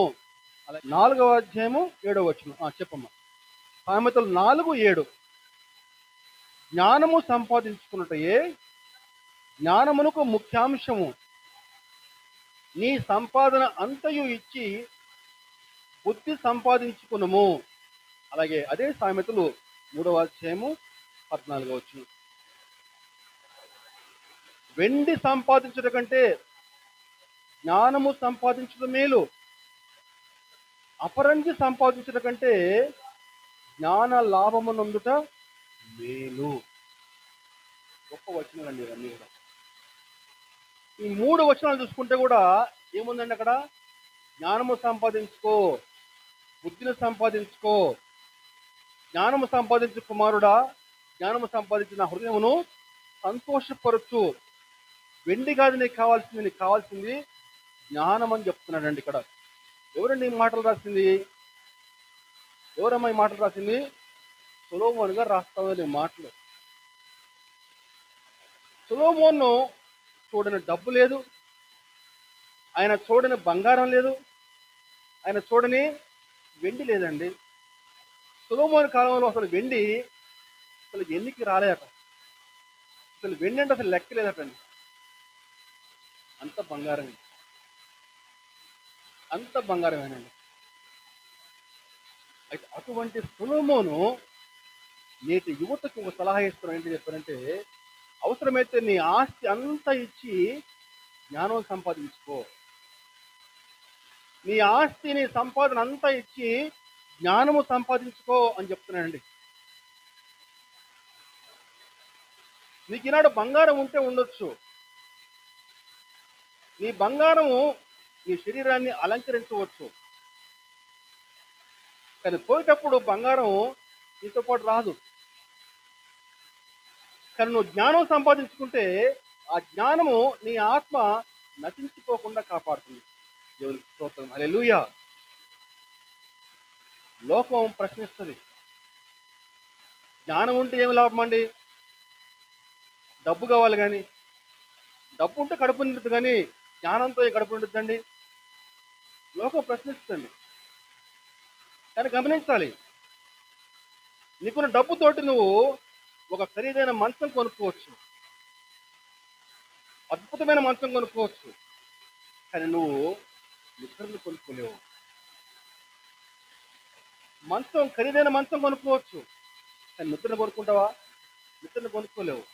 అలా 4వ అధ్యాయము 7వ వచనం. చెప్పమ్మా. సామెతలు 4:7. జ్ఞానము సంపాదించుకున్నటయే జ్ఞానమునకు ముఖ్యాంశము, నీ సంపాదన అంతయు ఇచ్చి బుద్ధి సంపాదించుకునుము. అలాగే అదే సామెతలు 3వ అధ్యాయము 14వ వచనం. వెండి సంపాదించడం కంటే జ్ఞానము సంపాదించడం మేలు, అపరంజి సంపాదించడం కంటే జ్ఞాన లాభము నందుట మేలు. గొప్ప వచనాలండి ఇవన్నీ కూడా. ఈ 3 వచనాలు చూసుకుంటే కూడా ఏముందండి అక్కడ? జ్ఞానము సంపాదించుకో, బుద్ధిని సంపాదించుకో, జ్ఞానము సంపాదించు కుమారుడా, జ్ఞానము సంపాదించిన హృదయమును సంతోషపరచు. వెండి కాదు నీకు కావాల్సింది, నీకు కావాల్సింది జ్ఞానం అని చెప్తున్నాడండి ఇక్కడ. ఎవరండి ఈ మాటలు రాసింది? ఎవరమ్మా ఈ మాటలు రాసింది? సొలొమోను గారు రాస్తామని మాటలు. సొలొమోను చూడని డబ్బు లేదు, ఆయన చూడని బంగారం లేదు, ఆయన చూడని వెండి లేదండి. సొలొమోను కాలంలో అసలు వెండి అసలు ఎన్నికి రాలేదట. అసలు వెండి అంటే అసలు లెక్క లేదటండి. అంత బంగారమే, అంత బంగారమేనండి. అయితే అటువంటి సొలొమోను నేటి యువతకు ఒక సలహా ఇస్తున్నాను. ఏంటి చెప్పారంటే, అవసరమైతే నీ ఆస్తి అంతా ఇచ్చి జ్ఞానం సంపాదించుకో. నీ ఆస్తి, నీ సంపాదన అంతా ఇచ్చి జ్ఞానము సంపాదించుకో అని చెప్తున్నానండి. నీకు ఈనాడు బంగారం ఉంటే ఉండొచ్చు, నీ బంగారము నీ శరీరాన్ని అలంకరించవచ్చు, కానీ పోయేటప్పుడు బంగారం నీతో పాటు రాదు. కానీ నువ్వు జ్ఞానం సంపాదించుకుంటే ఆ జ్ఞానము నీ ఆత్మ నశించుకోకుండా కాపాడుతుంది. దేవునికి స్తోత్రం, హల్లెలూయా. లోకం ప్రశ్నిస్తుంది, జ్ఞానం ఉంటే ఏమి లాభం అండి? డబ్బు కావాలి, కానీ డబ్బు ఉంటే కడుపు నిండుతుంది, కానీ జ్ఞానంతో కడుపు నిండుతుందండి? లోకం ప్రశ్నిస్తుంది. కానీ గమనించాలి, నీకున్న డబ్బుతోటి నువ్వు ఒక ఖరీదైన మంచం కొనుక్కోవచ్చు, అద్భుతమైన మంచం కొనుక్కోవచ్చు, కానీ నువ్వు నిద్రను కొనుక్కోలేవు. ఖరీదైన మంచం కొనుక్కోవచ్చు, కానీ నిద్రను కొనుక్కుంటావా? నిద్రను కొనుక్కోలేవు.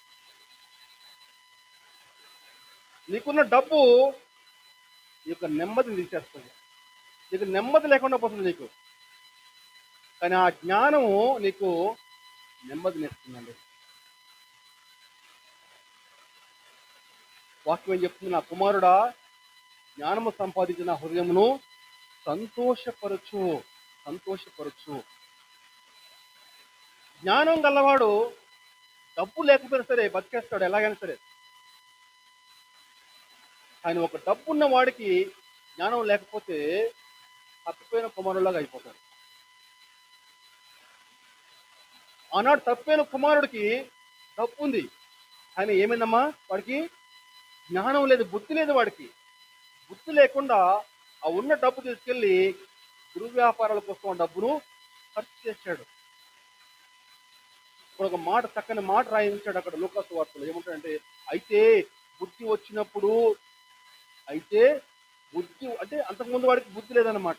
నీకున్న డబ్బు ఈ యొక్క నెమ్మదిని తీసేస్తుంది, నీకు నెమ్మది లేకుండా పోతుంది నీకు. కానీ ఆ జ్ఞానము నీకు నెమ్మదినిస్తుందండి. వాక్యం ఏం చెప్తుంది? నా కుమారుడా, జ్ఞానము సంపాదించిన హృదయమును సంతోషపరచు, సంతోషపరచు. జ్ఞానం గల్లవాడు డబ్బు లేకపోయినా సరే బతికేస్తాడు ఎలాగైనా సరే. ఆయన ఒక డబ్బున్న వాడికి జ్ఞానం లేకపోతే తప్పిపోయిన కుమారులాగా అయిపోతాడు. ఆనాడు తప్పైన కుమారుడికి డబ్బు ఉంది, కానీ ఏమైందమ్మా వాడికి జ్ఞానం లేదు, బుద్ధి లేదు. వాడికి బుద్ధి లేకుండా ఆ ఉన్న డబ్బు తీసుకెళ్లి దుర్వ్యాపారాల కోసం ఆ డబ్బును ఖర్చు చేశాడు. ఇప్పుడు ఒక మాట, చక్కని మాట రాయించాడు అక్కడ లూకాసు వార్తలో. ఏమంటాడంటే, అయితే బుద్ధి వచ్చినప్పుడు, అయితే బుద్ధి అంటే అంతకుముందు వాడికి బుద్ధి లేదన్నమాట.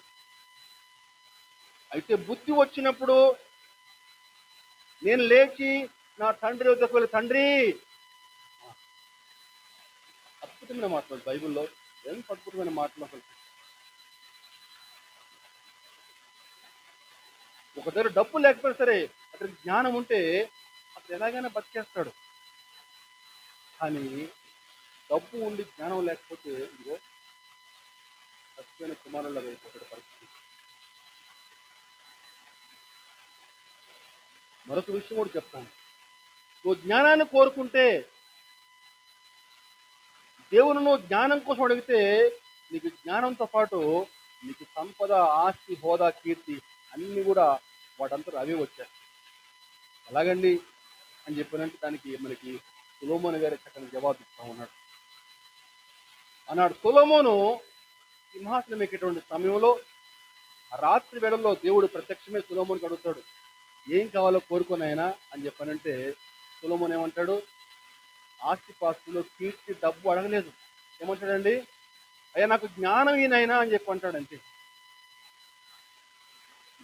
అయితే బుద్ధి వచ్చినప్పుడు నేను లేచి నా తండ్రి వద్దకు వెళ్ళి, తండ్రి, అద్భుతమైన మాటలు బైబిల్లో, ఎంత అద్భుతమైన మాటలు అసలు. ఒక దగ్గర డబ్బు లేకపోయినా సరే అతనికి జ్ఞానం ఉంటే అతను ఎలాగైనా బతికేస్తాడు. కానీ డబ్బు ఉండి జ్ఞానం లేకపోతే ఇదిగో చచ్చిపోయిన కుమారుల్లో వెళ్ళిపోతాడు పరిస్థితి. మరొక విషయం కూడా చెప్తాను. నువ్వు జ్ఞానాన్ని కోరుకుంటే, దేవుని నువ్వు జ్ఞానం కోసం అడిగితే, నీకు జ్ఞానంతో పాటు నీకు సంపద, ఆస్తి, హోదా, కీర్తి అన్నీ కూడా వాటంతా అవే వచ్చాయి. ఎలాగండి అని చెప్పినంటే దానికి మనకి సొలొమోను గారి చక్కని జవాబు ఇస్తా ఉన్నాడు. అన్నాడు సొలొమోను సింహాసనం ఎక్కేటువంటి సమయంలో రాత్రి వేళల్లో దేవుడు ప్రత్యక్షమే సొలొమోనుకి అడుగుతాడు, ఏం కావాలో కోరుకున్నాయనా అని చెప్పానంటే సొలొమోను ఏమంటాడు, ఆస్తిపాస్తులు, కీర్తి, డబ్బు అడగలేదు. ఏమంటాడండి, అయ్యా నాకు జ్ఞానం ఈయనైనా అని చెప్పి అంటాడు. అంతే.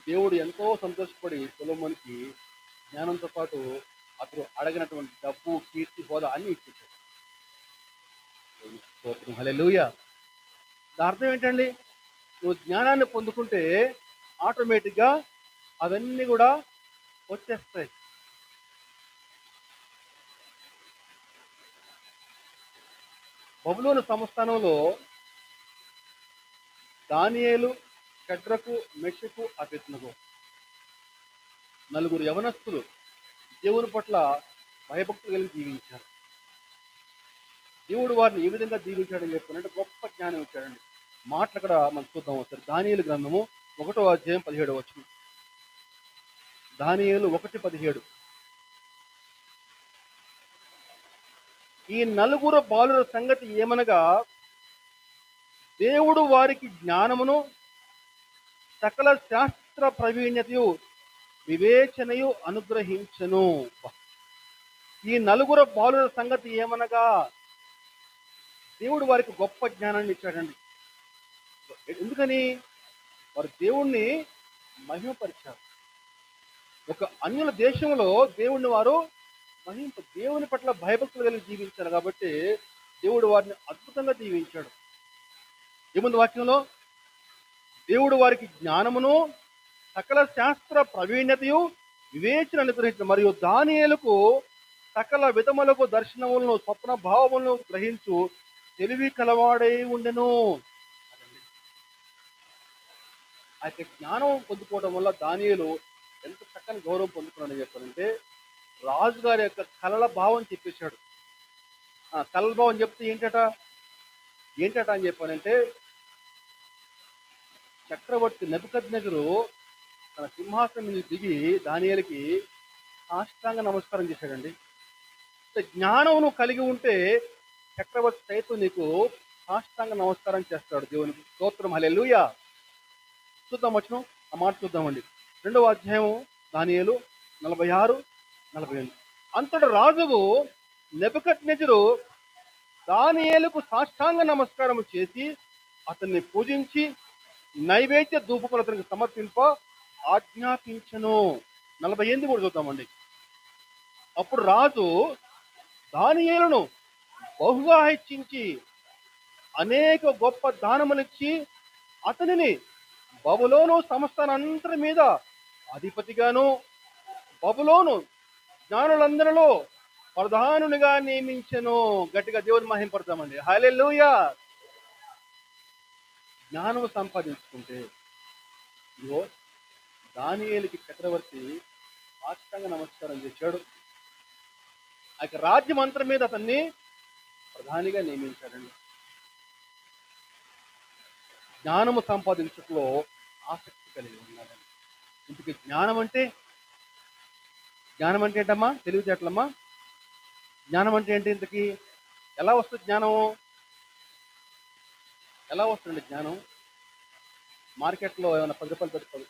దేవుడు ఎంతో సంతోషపడి సొలొమోనుకి జ్ఞానంతో పాటు అతడు అడగినటువంటి డబ్బు, కీర్తి, హోదా అన్ని ఇచ్చేసాడు. హల్లెలూయా. దాని అర్థం ఏంటండి, నువ్వు జ్ఞానాన్ని పొందుకుంటే ఆటోమేటిక్గా అవన్నీ కూడా వచ్చేస్తాయి. బబులోను సంస్థానంలో దానియేలు, షడ్రకు, మెషకు, అబేద్నెగో నలుగురు యవనస్తులు దేవుని పట్ల భయభక్తులు కలిగి జీవించారు. దేవుడు వారిని ఏ విధంగా దీవించాడని చెప్పుకున్నట్టు గొప్ప జ్ఞానం ఇచ్చాడండి. మాటలు అక్కడ మనం చూద్దాం ఒకసారి. దానియేలు గ్రంథము 1వ అధ్యాయం 17వ వచనం. దానియేలు 1:17. ఈ నలుగురు బాలుర సంగతి ఏమనగా, దేవుడు వారికి జ్ఞానమును, సకల శాస్త్ర ప్రవీణ్యతయు, వివేచనయు అనుగ్రహించను. ఈ నలుగురు బాలుర సంగతి ఏమనగా, దేవుడు వారికి గొప్ప జ్ఞానాన్ని ఇచ్చాడండి. ఎందుకని? వారు దేవుణ్ణి మహిమపరిచారు. ఒక అన్యుల దేశంలో దేవుణ్ణి వారు దేవుని పట్ల భయభక్తులు కలిగి జీవించారు కాబట్టి దేవుడు వారిని అద్భుతంగా దీవించాడు. ఏముంది వాక్యంలో? దేవుడు వారికి జ్ఞానమును, సకల శాస్త్ర ప్రవీణ్యతయు, వివేచన అనుగ్రహించడం, మరియు దానియేలుకు సకల విధములకు దర్శనములను, స్వప్న భావములను గ్రహించు తెలివి కలవాడై ఉండెను. ఆ యొక్క జ్ఞానం పొందుకోవడం వల్ల దానియేలు ఎంత చక్కని గౌరవం పొందుకున్నాడని చెప్పారంటే, రాజుగారి యొక్క కలల భావం చెప్పేశాడు. కలల భావం చెప్తే ఏంటట అని చెప్పానంటే, చక్రవర్తి నెబుకద్నెజరు తన సింహాసనం మీద దిగి దానియేలుకి సాష్టాంగ నమస్కారం చేశాడండి. జ్ఞానం నువ్వు కలిగి ఉంటే చక్రవర్తి సైతం నీకు సాష్టాంగ నమస్కారం చేస్తాడు. దేవునికి స్తోత్రం, హల్లెలూయా. చూద్దాం వచనం, ఆ మాట చూద్దామండి. 2వ అధ్యాయం దానియేలు 46-48. అంతటి రాజుకు నెబుకద్నెజరు దానియేలుకు సాష్టాంగ నమస్కారం చేసి అతన్ని పూజించి నైవేద్య ధూపములు అతనికి సమర్పింప ఆజ్ఞాపించను. 48 కూడా చూద్దామండి. అప్పుడు రాజు దానియేలును బహుగా హెచ్చించి అనేక గొప్ప దానములిచ్చి అతనిని బబులోను సంస్థానంతరి మీద అధిపతిగాను, బబులోను జ్ఞానులందరిలో ప్రధానునిగా నియమించెను. గట్టిగా దేవుని మహింపడతామండి. హల్లెలూయా. జ్ఞానము సంపాదించుకుంటే ఇదిగో దానియేలుకి చక్రవర్తి సాష్టాంగ నమస్కారం చేశాడు. ఆ రాజ్యం అంతరం మీద అతన్ని ప్రధానిగా నియమించాడండి. జ్ఞానము సంపాదించట్లో ఆసక్తి కలిగి ఉన్నాడండి. ఇంటికి జ్ఞానం అంటే జ్ఞానం అంటే ఏంటమ్మా? తెలివితేటలమ్మా? జ్ఞానం అంటే ఏంటి ఇంతకి? ఎలా వస్తుంది జ్ఞానం? ఎలా వస్తుంది జ్ఞానం? మార్కెట్లో ఏమైనా 10 రూపాయలు పెట్టుకోదు,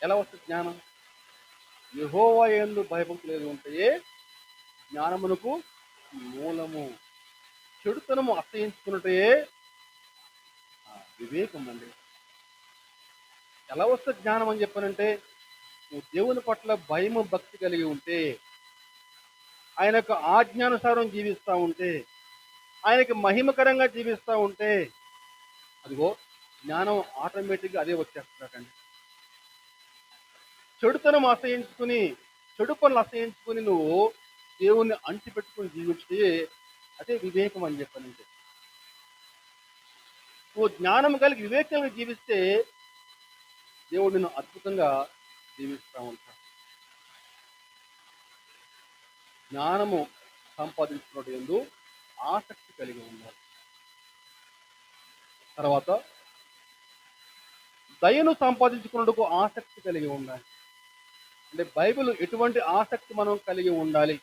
ఎలా వస్తుంది జ్ఞానం? యెహోవా యందు భయభక్తులు కలిగి ఉంటే జ్ఞానమునకు మూలము. చెడుతనము అసహించుకున్నట్టే వివేకం అండి. ఎలా వస్తుంది జ్ఞానం అని చెప్పానంటే, నువ్వు దేవుని పట్ల భయము భక్తి కలిగి ఉంటే, ఆయన యొక్క ఆజ్ఞానుసారం జీవిస్తూ ఉంటే, ఆయనకి మహిమకరంగా జీవిస్తూ ఉంటే, అదిగో జ్ఞానం ఆటోమేటిక్గా అదే వచ్చేస్తున్నాడండి. చెడుతనం అసహించుకుని, చెడు పనులు అసహించుకుని నువ్వు దేవుణ్ణి అంటిపెట్టుకుని జీవిస్తే అదే వివేకం అని చెప్పానంటే. నువ్వు జ్ఞానం కలిగి వివేకంగా జీవిస్తే దేవుడు నిన్ను అద్భుతంగా జీవిస్తూ ఉంటాడు. జ్ఞానము సంపాదించుకున్నట్టు యందు ఆసక్తి కలిగి ఉండాలి. తర్వాత దయను సంపాదించుకున్నట్టుకు ఆసక్తి కలిగి ఉండాలి. అంటే బైబిల్ ఎటువంటి ఆసక్తి మనం కలిగి ఉండాలి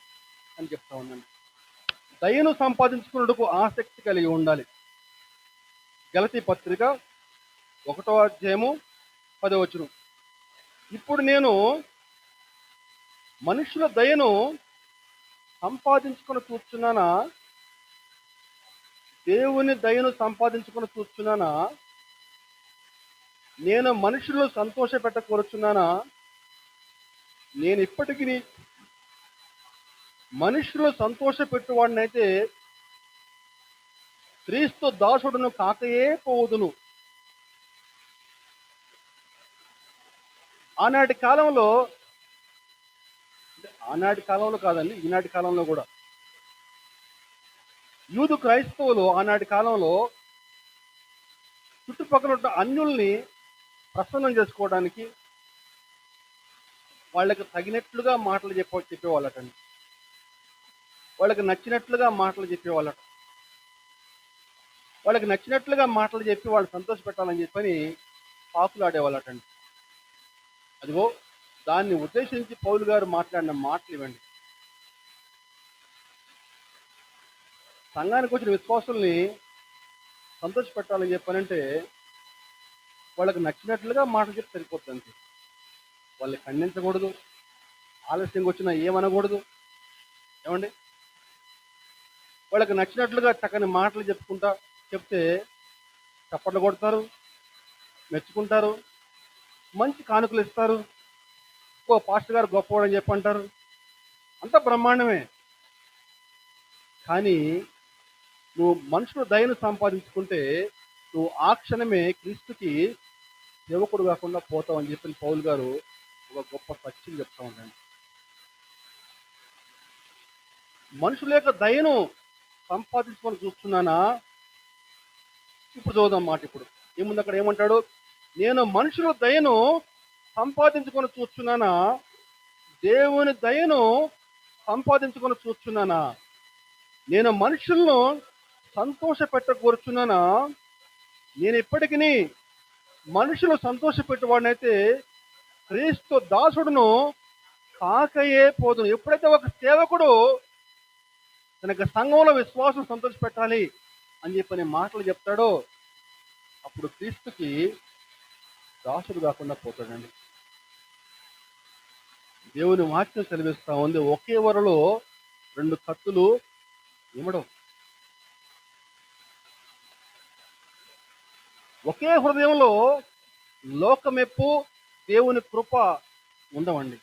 అని చెప్తా ఉన్నాను. దయను సంపాదించుకున్నట్టుకు ఆసక్తి కలిగి ఉండాలి. గలతీ పత్రిక 1వ అధ్యాయము 10వ వచనం. ఇప్పుడు నేను మనుషుల దయను సంపాదించుకొని చూస్తున్నానా, దేవుని దయను సంపాదించుకొని చూస్తున్నానా, నేను మనుషులను సంతోష పెట్టకూరుచున్నానా? నేను ఇప్పటికీ మనుషులను సంతోష పెట్టువాడినైతే క్రీస్తు దాసుడును కాకయే పోవుదును. ఆనాటి కాలంలో కాదండి, ఈనాటి కాలంలో కూడా యూదు క్రైస్తవులు ఆనాటి కాలంలో చుట్టుపక్కల ఉన్న అన్యుల్ని ప్రసన్నం చేసుకోవడానికి వాళ్ళకి తగినట్లుగా మాటలు చెప్పేవాళ్ళటండి. వాళ్ళకి నచ్చినట్లుగా మాటలు చెప్పేవాళ్ళట. వాళ్ళకి నచ్చినట్లుగా మాటలు చెప్పి వాళ్ళు సంతోష పెట్టాలని చెప్పని పాకులు ఆడేవాళ్ళటండి. అదిగో దాన్ని ఉద్దేశించి పౌలు గారు మాట్లాడిన మాటలు ఇవ్వండి. సంఘానికి వచ్చిన విశ్వాసుల్ని సంతోష పెట్టాలని చెప్పానంటే వాళ్ళకి నచ్చినట్లుగా మాటలు చెప్పి సరిపోతుంది. వాళ్ళని ఖండించకూడదు, ఆలస్యంగా వచ్చినా ఏమనకూడదు. ఏమండి, వాళ్ళకి నచ్చినట్లుగా చక్కని మాటలు చెప్తే చప్పట్లు కొడతారు, మెచ్చుకుంటారు, మంచి కానుకలు ఇస్తారు. ఓ పాస్టర్ గారు గొప్పవాడని చెప్పంటారు. అంత బ్రహ్మాండమే. కానీ నువ్వు మనుషుల దయను సంపాదించుకుంటే నువ్వు ఆ క్షణమే క్రీస్తుకి సేవకుడు కాకుండా పోతావు అని చెప్పిన పౌలు గారు ఒక గొప్ప సత్యం చెప్తా ఉంటాను. మనుషుల యొక్క దయను సంపాదించుకొని చూస్తున్నానా? ఇప్పుడు చూద్దాం మాట. ఇప్పుడు ఏముంది అక్కడ? ఏమంటాడు? నేను మనుషుల దయను సంపాదించుకొని చూస్తున్నానా, దేవుని దయను సంపాదించుకొని చూస్తున్నానా? నేను మనుషులను సంతోష పెట్టకూర్చున్నానా? నేను ఇప్పటికీ మనుషులు సంతోష పెట్టేవాడినైతే క్రీస్తు దాసుడును కాకయే పోదును. ఎప్పుడైతే ఒక సేవకుడు తనకు సంఘంలో విశ్వాసం సంతోష పెట్టాలి అని చెప్పని మాటలు చెప్తాడో అప్పుడు క్రీస్తుకి దాసుడు కాకుండా పోతాడండి. దేవుని వాక్యం సెలవిస్తా ఉంది, ఒకే వరలో 2 కత్తులు ఇమడం. ఒకే హృదయంలో లోకమెప్పు దేవుని కృప ఉండవండి.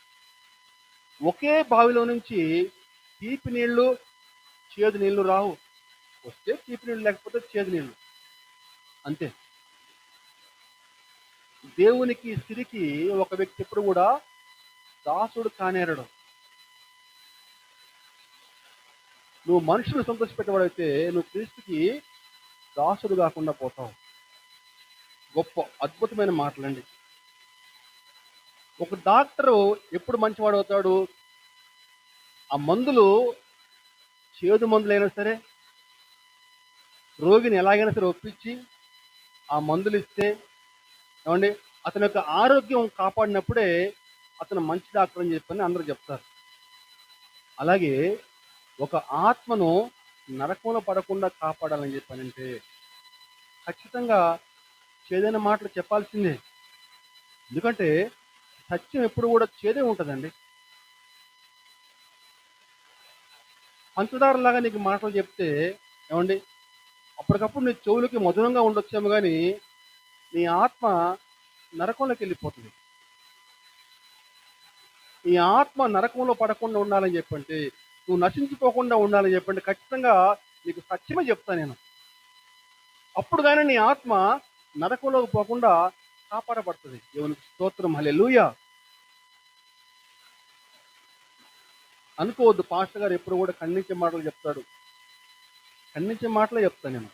ఒకే బావిలో నుంచి తీపి నీళ్లు చేదు నీళ్లు రావు. వస్తే తీపి నీళ్ళు, లేకపోతే చేదు నీళ్లు, అంతే. దేవునికి సిరికి ఒక వ్యక్తి ఎప్పుడు కూడా దాసుడు కానేరడు. నువ్వు మనుషులు సంతోషపెట్టేవాడైతే నువ్వు క్రీస్తుకి దాసుడు కాకుండా పోతావు. గొప్ప అద్భుతమైన మాటలండి. ఒక డాక్టరు ఎప్పుడు మంచివాడు అవుతాడు? ఆ మందులు చేదు మందులైనా సరే రోగిని ఎలాగైనా సరే ఒప్పించి ఆ మందులు ఇస్తే, ఏమండి, అతని యొక్క ఆరోగ్యం కాపాడినప్పుడే అతను మంచి డాక్టర్ అని చెప్పని అందరూ చెప్తారు. అలాగే ఒక ఆత్మను నరకంలో పడకుండా కాపాడాలని చెప్పానంటే ఖచ్చితంగా చేదైన మాటలు చెప్పాల్సిందే. ఎందుకంటే సత్యం ఎప్పుడు కూడా చేదే ఉంటుందండి. పంచదారలాగా నీకు మాటలు చెప్తే ఏమండి, అప్పటికప్పుడు నీ చెవులకి మధురంగా ఉండొచ్చేమో కానీ నీ ఆత్మ నరకంలోకి వెళ్ళిపోతుంది. నీ ఆత్మ నరకంలో పడకుండా ఉండాలని చెప్పంటే, నువ్వు నశించిపోకుండా ఉండాలని చెప్పంటే ఖచ్చితంగా నీకు సత్యమే చెప్తా నేను. అప్పుడు కానీ నీ ఆత్మ నరకంలోకి పోకుండా కాపాడబడుతుంది. దేవునికి స్తోత్రం, హల్లెలూయా. అనుకోవద్దు పాస్టర్ గారు ఎప్పుడు కూడా ఖండించే మాటలు చెప్తాడు. ఖండించే మాటలే చెప్తాను నేను.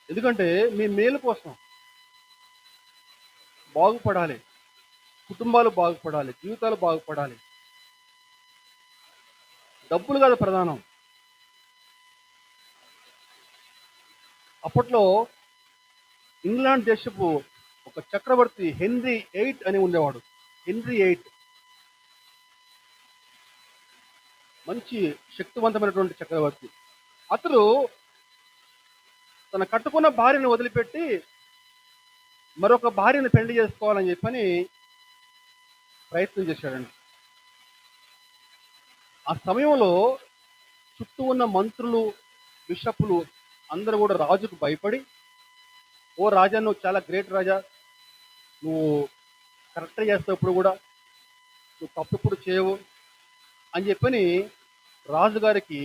ఎందుకంటే మీ మేలు కోసం బాగుపడాలి, కుటుంబాలు బాగుపడాలి, జీవితాలు బాగుపడాలి. డబ్బులు కాదు ప్రధానం. అప్పట్లో ఇంగ్లాండ్ దేశపు ఒక చక్రవర్తి హెన్రీ 8 అని ఉండేవాడు. హెన్రీ 8 మంచి శక్తివంతమైనటువంటి చక్రవర్తి. అతడు తన కట్టుకున్న భార్యను వదిలిపెట్టి మరొక భార్యను పెళ్లి చేసుకోవాలని చెప్పని ప్రయత్నం చేశాడండి. ఆ సమయంలో చుట్టూ ఉన్న మంత్రులు, బిషపులు అందరూ కూడా రాజుకు భయపడి, ఓ రాజా, నువ్వు చాలా గ్రేట్ రాజా, నువ్వు కరెక్ట్గా చేస్తావు, ఇప్పుడు కూడా నువ్వు తప్పు ఇప్పుడు చేయవు అని చెప్పని రాజుగారికి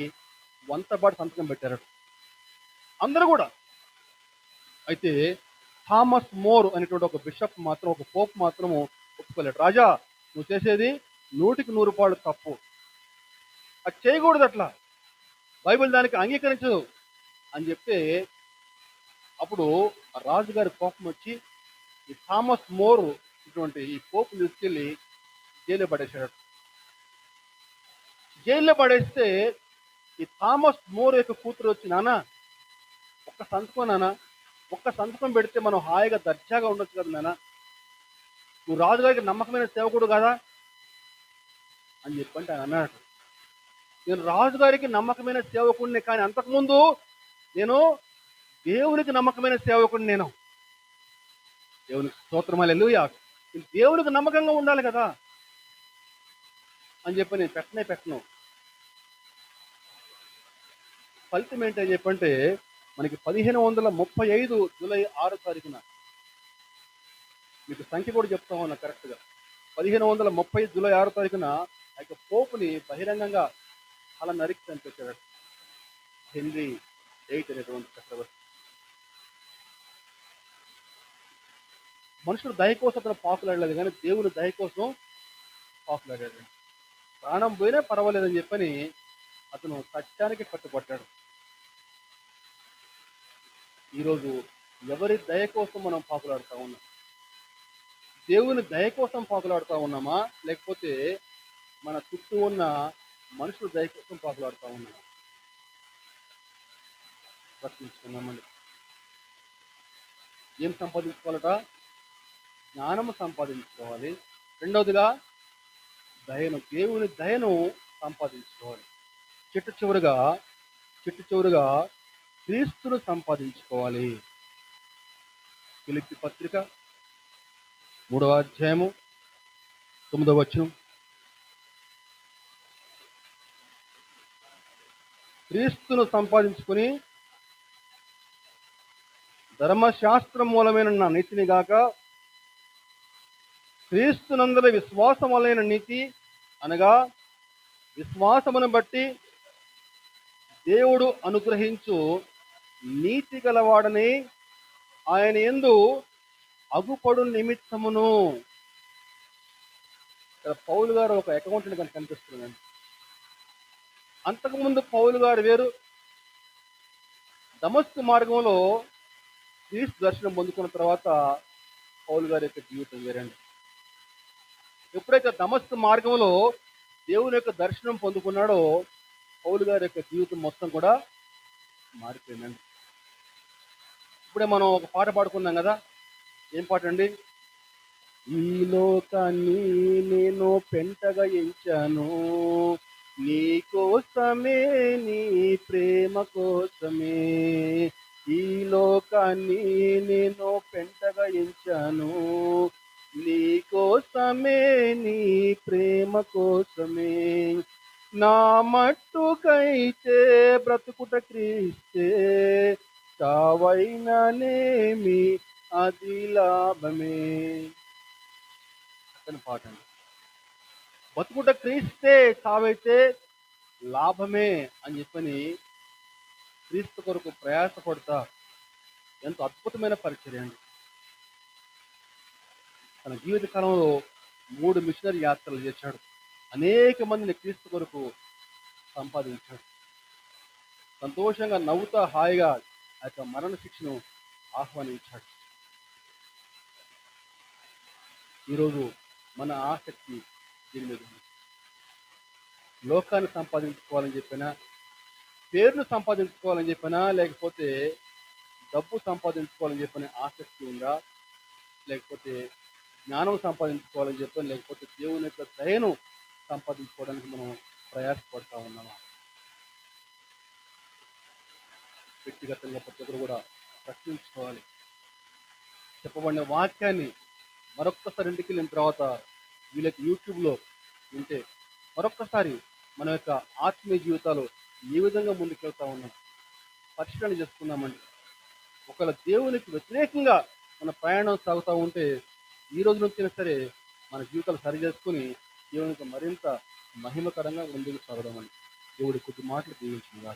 వంతబాటు సంతకం పెట్టారు అందరూ కూడా. అయితే థామస్ మోర్ అనేటువంటి ఒక బిషప్ మాత్రం, ఒక పోప్ మాత్రము ఒప్పుకోలేడు. రాజా, నువ్వు చేసేది 100% తప్పు, అది చేయకూడదు, అట్లా బైబిల్ దానికి అంగీకరించదు అని చెప్తే అప్పుడు ఆ రాజుగారి కోపం వచ్చి ఈ థామస్ మోర్ ఇటువంటి ఈ పోపు తీసుకెళ్ళి జైల్లో పడేశాడు. జైల్లో పడేస్తే ఈ థామస్ మోర్ యొక్క కూతురు వచ్చి, నాన్న ఒక్క సంతకం, నాన్న ఒక్క సంతకం పెడితే మనం హాయిగా దర్జాగా ఉండొచ్చు కదా నాన్న, నువ్వు రాజుగారికి నమ్మకమైన సేవకుడు కదా అని చెప్పంటే ఆయన అన్నాడు, నేను రాజుగారికి నమ్మకమైన సేవకుడిని, కానీ అంతకుముందు నేను దేవునికి నమ్మకమైన సేవకుడిని. నేను దేవునికి స్తోత్రం, హల్లెలూయా. నేను దేవునికి నమ్మకంగా ఉండాలి కదా అని చెప్పి నేను పెట్టను. ఫలితం ఏంటని చెప్పంటే మనకి 1535 జూలై 6 తారీఖున, మీకు సంఖ్య కూడా చెప్తా ఉన్నా కరెక్ట్గా, 1530 జూలై 6 తారీఖున ఆ యొక్క పోపుని బహిరంగంగా అలా నరికి చంపేశాడు హెన్రీ 8 అనేటువంటి చక్రవర్తి. మనుషుడు దయ కోసం అతను పాకులాడలేదు, కానీ దేవుని దయ కోసం పాకులాడాడు. ప్రాణం పోయినా పర్వాలేదని చెప్పని అతను సత్యానికి కట్టుబడ్డాడు. ఈరోజు ఎవరి దయ కోసం మనం పాకులాడుతూ ఉన్నాం? దేవుని దయ కోసం పాకులాడుతూ ఉన్నామా, లేకపోతే మన చుట్టూ ఉన్న మనుషుల దయ కోసం పాకులాడుతూ ఉన్నామా? ప్రశ్నించుకున్నామండి. ఏం సంపాదించుకోవాలట? జ్ఞానము సంపాదించుకోవాలి. రెండవదిగా దయను, దేవుని దయను సంపాదించుకోవాలి. చిట్ట చివరిగా క్రీస్తును సంపాదించుకోవాలి. ఫిలిప్పీ పత్రిక 3వ అధ్యాయము 9వ వచనం, క్రీస్తును సంపాదించుకుని ధర్మశాస్త్రం మూలమైన నా నీతిని గాక క్రీస్తునందరి విశ్వాసం వలన నీతి, అనగా విశ్వాసమును బట్టి దేవుడు అనుగ్రహించు నీతి గలవాడని ఆయన యందు అగుపడు నిమిత్తమును. పౌలు గారు ఒక అకౌంటెంట్ కనుక కనిపిస్తున్నాడు. అంతకుముందు పౌలు గారు వేరు, దమస్కు మార్గంలో క్రీస్తు దర్శనం పొందుకున్న తర్వాత పౌలు గారి యొక్క జీవితం వేరండి. ఎప్పుడైతే దమస్కు మార్గంలో దేవుని యొక్క దర్శనం పొందుకున్నాడో పౌలు గారి యొక్క జీవితం మొత్తం కూడా మారిపోయిందండి. ఇప్పుడే మనం ఒక పాట పాడుకున్నాం కదా, ఏం పాట అండి? ఈ లోకాన్ని నేను పెంటగా ఎంచాను, నీ కోసమే, నీ ప్రేమ కోసమే. ఈ లోకాన్ని నేను పెంటగా ఎంచాను, నీ కోసమే, నీ ప్రేమ కోసమే. నా మట్టుకైతే బ్రతుకుట క్రీస్తే, చావైననేమి అది లాభమే. అతని పాట అండి. బతుకుట క్రీస్తే, చావైతే లాభమే అని చెప్పని క్రీస్తు కొరకు ప్రయాసపడతా ఎంతో అద్భుతమైన పరిచర్య అండి. తన జీవిత కాలంలో 3 మిషనరీ యాత్రలు చేశాడు. అనేక మందిని క్రీస్తు కొరకు సంపాదించాడు. సంతోషంగా నవ్వుతా హాయిగా ఆ యొక్క మరణ శిక్షను ఆహ్వానించాడు. ఈరోజు మన ఆసక్తి దీని మీద ఉంది. లోకాన్ని సంపాదించుకోవాలని చెప్పినా, పేరును సంపాదించుకోవాలని చెప్పినా, లేకపోతే డబ్బు సంపాదించుకోవాలని చెప్పిన ఆసక్తి ఉందా, లేకపోతే జ్ఞానం సంపాదించుకోవాలని చెప్పిన, లేకపోతే దేవుని యొక్క దయను సంపాదించుకోవడానికి మనం ప్రయాసపడతా ఉన్నామా? వ్యక్తిగతంగా ప్రతి ఒక్కరు కూడా ప్రశ్నించుకోవాలి. చెప్పబడిన వాక్యాన్ని మరొక్కసారి ఇంటికి వెళ్ళిన తర్వాత వీళ్ళకి యూట్యూబ్లో వింటే మరొక్కసారి మన యొక్క ఆత్మీయ జీవితాలు ఏ విధంగా ముందుకెళ్తా ఉన్నాం పరిశీలన చేసుకున్నామండి. ఒకవేళ దేవునికి వ్యతిరేకంగా మన ప్రయాణం సాగుతూ ఉంటే ఈ రోజు నుంచైనా సరే మన జీవితాలు సరి చేసుకుని దేవునికి మరింత మహిమకరంగా ముందుకు సాగదామని దేవుడి కొద్ది మాటలు దీవించింది.